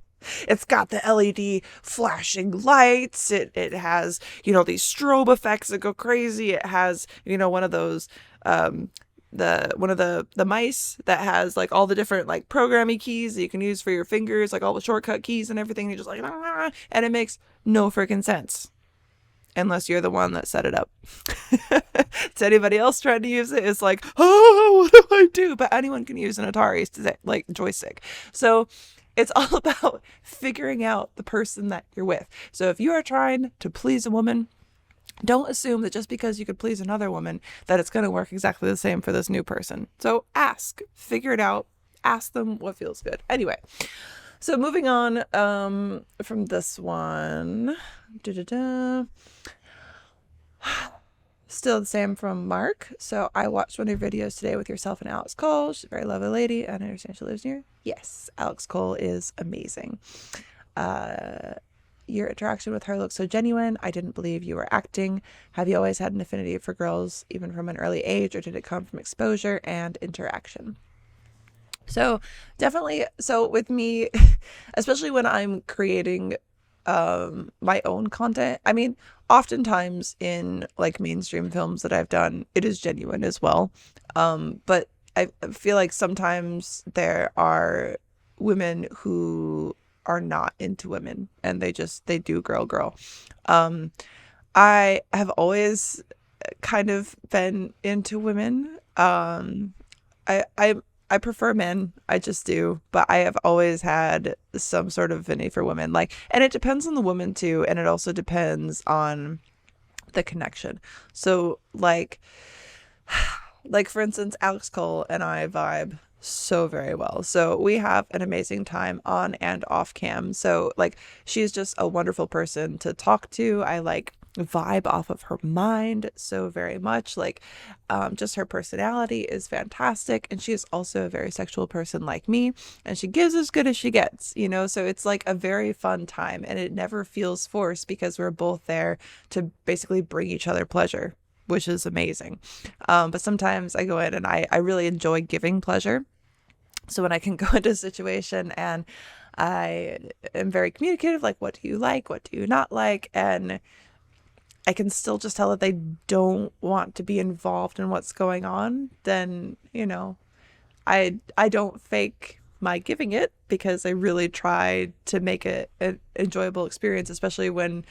it's got the LED flashing lights. It has, these strobe effects that go crazy. It has, one of those one of the mice that has like all the different like programming keys that you can use for your fingers, like all the shortcut keys and everything. You're just like, and it makes no freaking sense unless you're the one that set it up. To anybody else trying to use it, it's like, oh, what do I do? But anyone can use an Atari like joystick. So it's all about figuring out the person that you're with. So if you are trying to please a woman, don't assume that just because you could please another woman that it's going to work exactly the same for this new person. So ask, figure it out, ask them what feels good. Anyway, so moving on from this one. Still the same from Mark. So I watched one of your videos today with yourself and Alex Cole. She's a very lovely lady, and I understand she lives near. Yes, Alex Cole is amazing. Your interaction with her looks so genuine. I didn't believe you were acting. Have you always had an affinity for girls, even from an early age, or did it come from exposure and interaction? So definitely. So with me, especially when I'm creating my own content, I mean, oftentimes in like mainstream films that I've done, it is genuine as well. But I feel like sometimes there are women who are not into women and they do girl. I have always kind of been into women. I prefer men. I just do. But I have always had some sort of affinity for women. Like, and it depends on the woman too. And it also depends on the connection. So like for instance, Alex Cole and I vibe so very well. So we have an amazing time on and off cam. So like, she's just a wonderful person to talk to. I like vibe off of her mind so very much. Like, just her personality is fantastic, and she is also a very sexual person like me, and she gives as good as she gets, so it's like a very fun time, and it never feels forced because we're both there to basically bring each other pleasure, which is amazing. But sometimes I go in and I really enjoy giving pleasure. So when I can go into a situation and I am very communicative, like, what do you like? What do you not like? And I can still just tell that they don't want to be involved in what's going on, then, I don't fake my giving it, because I really try to make it an enjoyable experience, especially when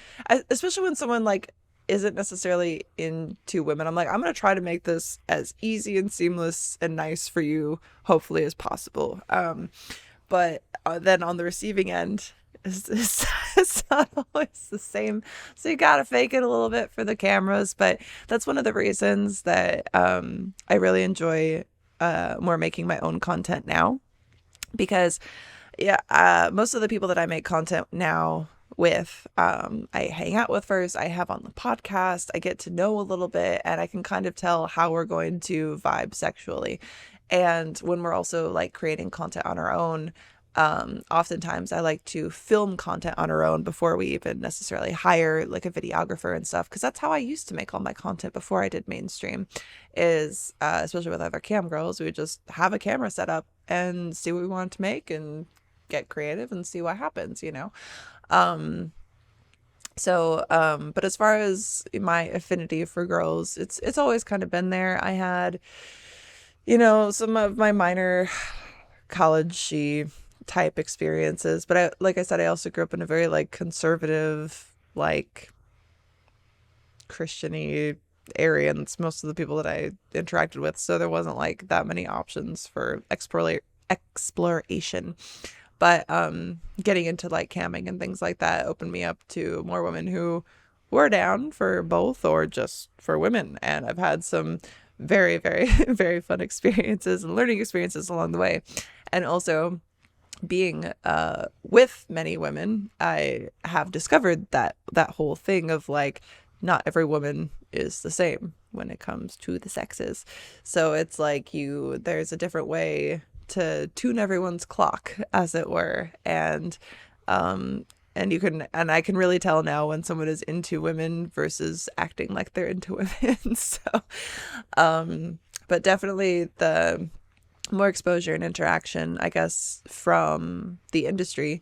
someone like isn't necessarily into women. I'm like, I'm going to try to make this as easy and seamless and nice for you, hopefully, as possible. But then on the receiving end, it's not always the same. So you got to fake it a little bit for the cameras. But that's one of the reasons that I really enjoy more making my own content now. Because, most of the people that I make content now with, I hang out with first, I have on the podcast, I get to know a little bit, and I can kind of tell how we're going to vibe sexually. And when we're also like creating content on our own, oftentimes I like to film content on our own before we even necessarily hire like a videographer and stuff, because that's how I used to make all my content before I did mainstream, is especially with other cam girls, we would just have a camera set up and see what we wanted to make and get creative and see what happens, but as far as my affinity for girls, it's always kind of been there. I had, some of my minor college-y type experiences, but like I said, I also grew up in a very like conservative, like Christian-y area, and it's most of the people that I interacted with, so there wasn't like that many options for exploration. But getting into like camming and things like that opened me up to more women who were down for both or just for women. And I've had some very, very, very fun experiences and learning experiences along the way. And also being with many women, I have discovered that whole thing of like, not every woman is the same when it comes to the sexes. So it's like there's a different way to tune everyone's clock, as it were. And I can really tell now when someone is into women versus acting like they're into women. So but definitely the more exposure and interaction, I guess, from the industry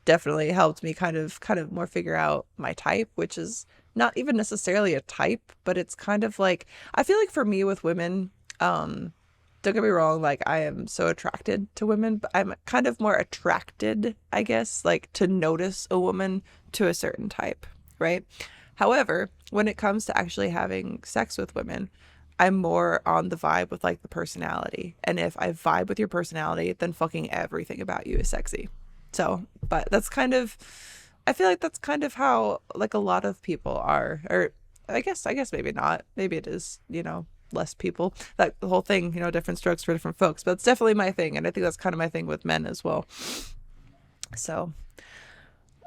definitely helped me kind of more figure out my type, which is not even necessarily a type, but it's kind of like, I feel like for me with women, don't get me wrong, like I am so attracted to women, but I'm kind of more attracted, I guess, like to notice a woman to a certain type, right? However, when it comes to actually having sex with women, I'm more on the vibe with like the personality. And if I vibe with your personality, then fucking everything about you is sexy. So, but that's kind of, I feel like that's kind of how like a lot of people are, or I guess maybe not. Maybe it is, less people. That the whole thing, different strokes for different folks. But it's definitely my thing, and I think that's kind of my thing with men as well. So,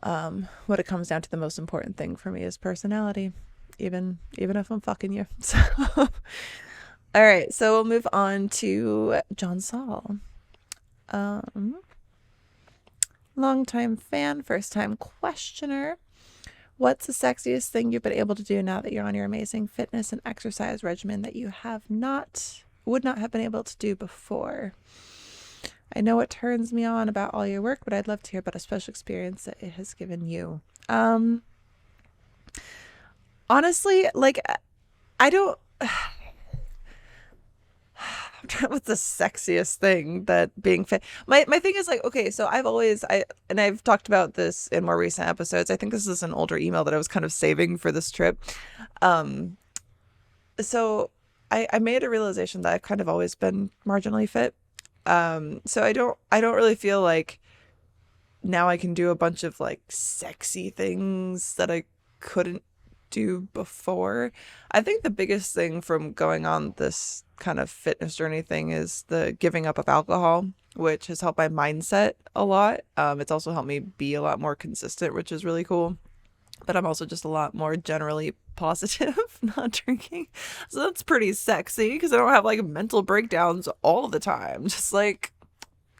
what it comes down to, the most important thing for me is personality, even if I'm fucking you. So, all right. So we'll move on to John Saul. Longtime fan, first time questioner. What's the sexiest thing you've been able to do now that you're on your amazing fitness and exercise regimen that you would not have been able to do before? I know it turns me on about all your work, but I'd love to hear about a special experience that it has given you. Honestly, like, I don't... What's the sexiest thing that being fit? My thing is like, okay, so I've talked about this in more recent episodes. I think this is an older email that I was kind of saving for this trip. So I made a realization that I've kind of always been marginally fit. So I don't really feel like now I can do a bunch of like sexy things that I couldn't do before. I think the biggest thing from going on this kind of fitness journey thing is the giving up of alcohol, which has helped my mindset a lot. It's also helped me be a lot more consistent, which is really cool. But I'm also just a lot more generally positive not drinking. So that's pretty sexy because I don't have like mental breakdowns all the time, just like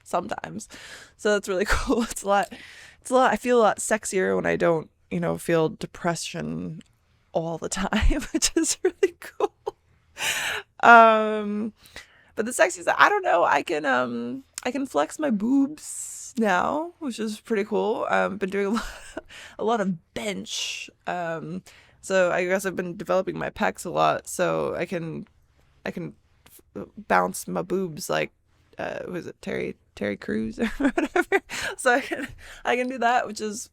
sometimes. So that's really cool. It's a lot. I feel a lot sexier when I don't, feel depression all the time, which is really cool. But the sexiest, I don't know, I can flex my boobs now, which is pretty cool. Been doing a lot of bench. So I guess I've been developing my pecs a lot, so I can bounce my boobs like was it Terry Crews or whatever. So I can do that, which is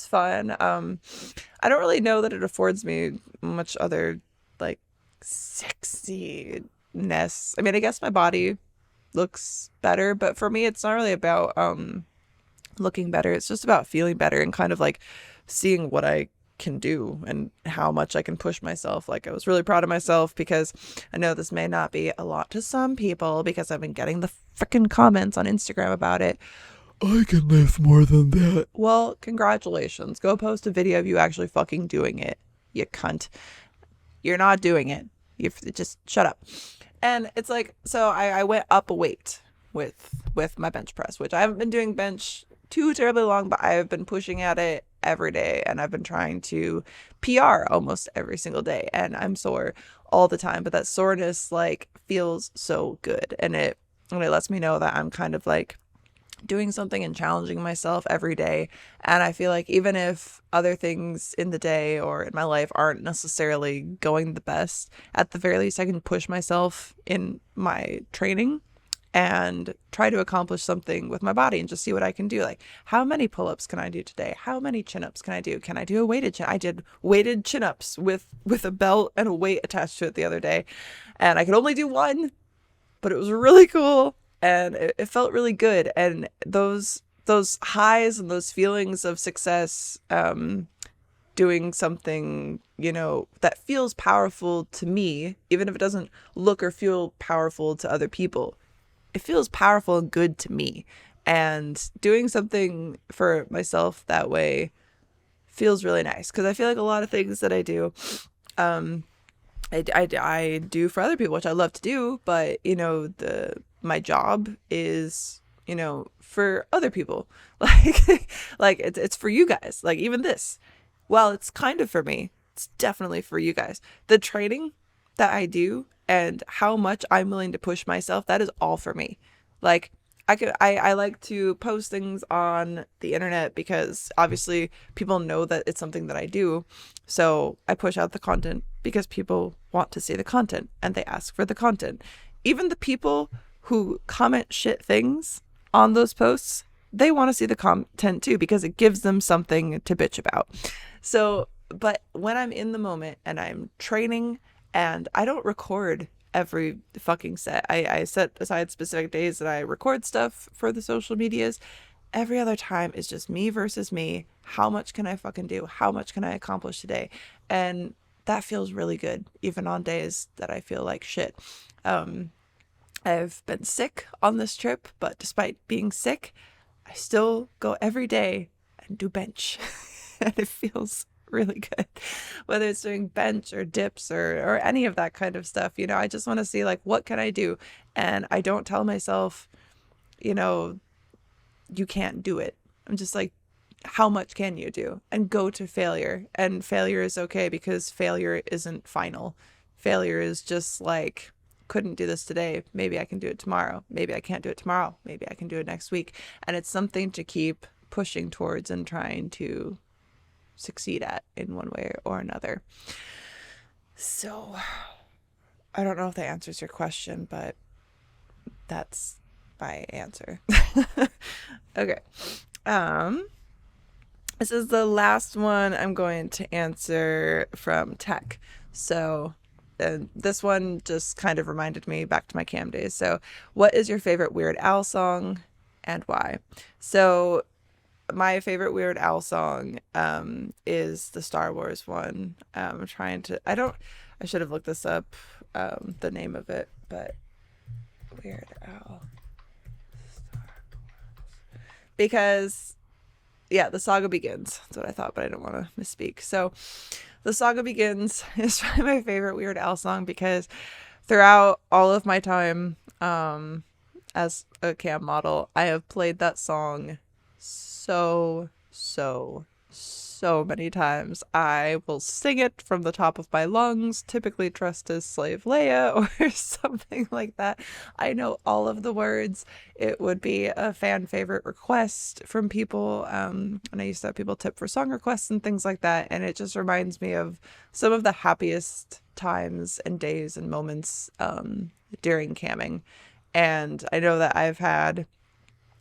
fun. I don't really know that it affords me much other like sexiness. I mean, I guess my body looks better, but for me it's not really about looking better. It's just about feeling better and kind of like seeing what I can do and how much I can push myself. Like, I was really proud of myself because I know this may not be a lot to some people because I've been getting the freaking comments on Instagram about it. I can lift more than that. Well, congratulations. Go post a video of you actually fucking doing it, you cunt. You're not doing it. You just shut up. And it's like, so I went up a weight with my bench press, which I haven't been doing bench too terribly long, but I have been pushing at it every day, and I've been trying to PR almost every single day, and I'm sore all the time, but that soreness like feels so good, and it lets me know that I'm kind of like doing something and challenging myself every day. And I feel like even if other things in the day or in my life aren't necessarily going the best, at the very least I can push myself in my training and try to accomplish something with my body and just see what I can do. Like, how many pull-ups can I do today? How many chin-ups can I do? Can I do a weighted chin? I did weighted chin-ups with a belt and a weight attached to it the other day, and I could only do one, but it was really cool. And it felt really good. And those those highs and those feelings of success, doing something, that feels powerful to me, even if it doesn't look or feel powerful to other people, it feels powerful and good to me. And doing something for myself that way feels really nice, because I feel like a lot of things that I do, I do for other people, which I love to do, but my job is for other people, like it's for you guys. Like, even this, well, it's kind of for me, it's definitely for you guys. The training that I do and how much I'm willing to push myself, that is all for me. Like, I like to post things on the internet because obviously people know that it's something that I do. So I push out the content because people want to see the content and they ask for the content. Even the people who comment shit things on those posts, they want to see the content too, because it gives them something to bitch about. So, but when I'm in the moment and I'm training, and I don't record every fucking set. I set aside specific days that I record stuff for the social medias. Every other time is just me versus me. How much can I fucking do? How much can I accomplish today? And that feels really good, even on days that I feel like shit. I've been sick on this trip, but despite being sick, I still go every day and do bench. And it feels really good, whether it's doing bench or dips or any of that kind of stuff. I just want to see, like, what can I do? And I don't tell myself, you can't do it. I'm just like, how much can you do? And go to failure. And failure is okay, because failure isn't final. Failure is just like, couldn't do this today, maybe I can do it tomorrow. Maybe I can't do it tomorrow, maybe I can do it next week. And it's something to keep pushing towards and trying to succeed at in one way or another. So I don't know if that answers your question, but that's my answer. Okay. This is the last one I'm going to answer from tech. So this one just kind of reminded me back to my cam days. So, what is your favorite Weird Al song and why? So my favorite Weird Al song is the Star Wars one. I should have looked this up, the name of it, but Weird Al Star Wars. Because, yeah, the Saga Begins. That's what I thought, but I didn't want to misspeak. So the Saga Begins is probably my favorite Weird Al song, because throughout all of my time as a cam model, I have played that song so many times. I will sing it from the top of my lungs, typically dressed as Slave Leia or something like that. I know all of the words. It would be a fan favorite request from people, and I used to have people tip for song requests and things like that, and it just reminds me of some of the happiest times and days and moments during camming. And I know that I've had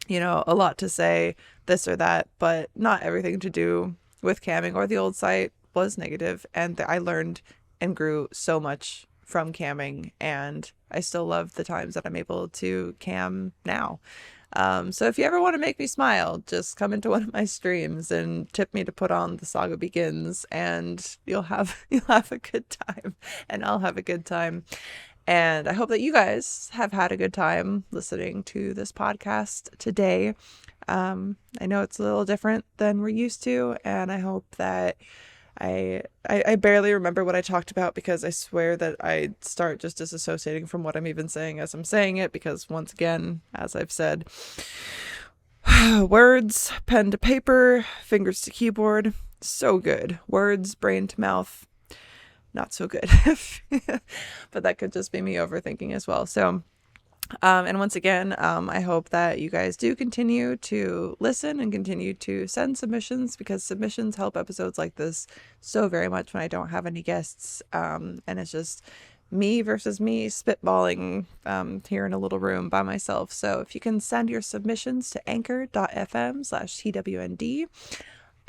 a lot to say, this or that, but not everything to do with camming or the old site was negative. And I learned and grew so much from camming, and I still love the times that I'm able to cam now. So if you ever want to make me smile, just come into one of my streams and tip me to put on the Saga Begins, and you'll have a good time, and I'll have a good time. And I hope that you guys have had a good time listening to this podcast today. I know it's a little different than we're used to, and I hope that I barely remember what I talked about, because I swear that I start just disassociating from what I'm even saying as I'm saying it, because once again, as I've said, words, pen to paper, fingers to keyboard, so good. Words, brain to mouth, not so good. But that could just be me overthinking as well. So and once again, I hope that you guys do continue to listen and continue to send submissions, because submissions help episodes like this so very much when I don't have any guests, and it's just me versus me spitballing here in a little room by myself. So if you can send your submissions to anchor.fm/TWND,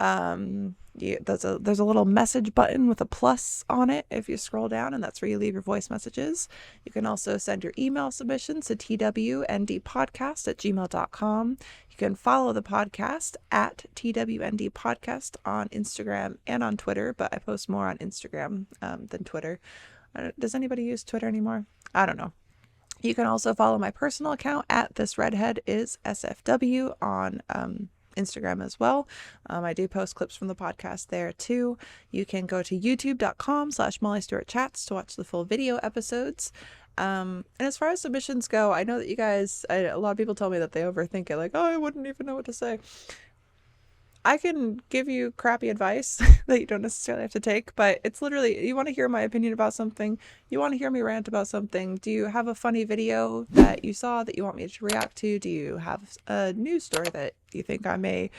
There's a little message button with a plus on it if you scroll down, and that's where you leave your voice messages. You can also send your email submissions to twndpodcast@gmail.com. You can follow the podcast at TWND Podcast on Instagram and on Twitter, but I post more on Instagram than Twitter. Does anybody use Twitter anymore? I don't know. You can also follow my personal account at thisredheadissfw on Instagram as well. I do post clips from the podcast there too. You can go to youtube.com/MollyStewartChats to watch the full video episodes. And as far as submissions go, I know that you guys, a lot of people tell me that they overthink it, like, oh, I wouldn't even know what to say. I can give you crappy advice that you don't necessarily have to take, but it's literally, you want to hear my opinion about something, you want to hear me rant about something, do you have a funny video that you saw that you want me to react to, do you have a news story that you think I may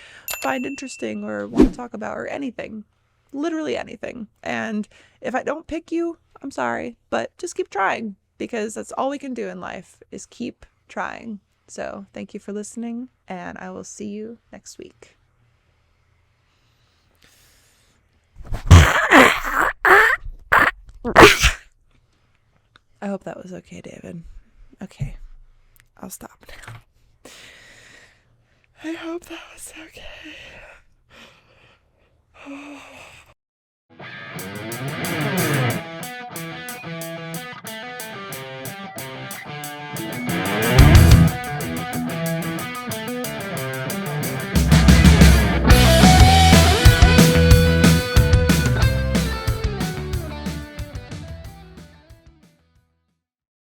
find interesting or want to talk about, or anything, literally anything. And if I don't pick you, I'm sorry, but just keep trying, because that's all we can do in life is keep trying. So thank you for listening, and I will see you next week. I hope that was okay, David. Okay, I'll stop now. I hope that was okay.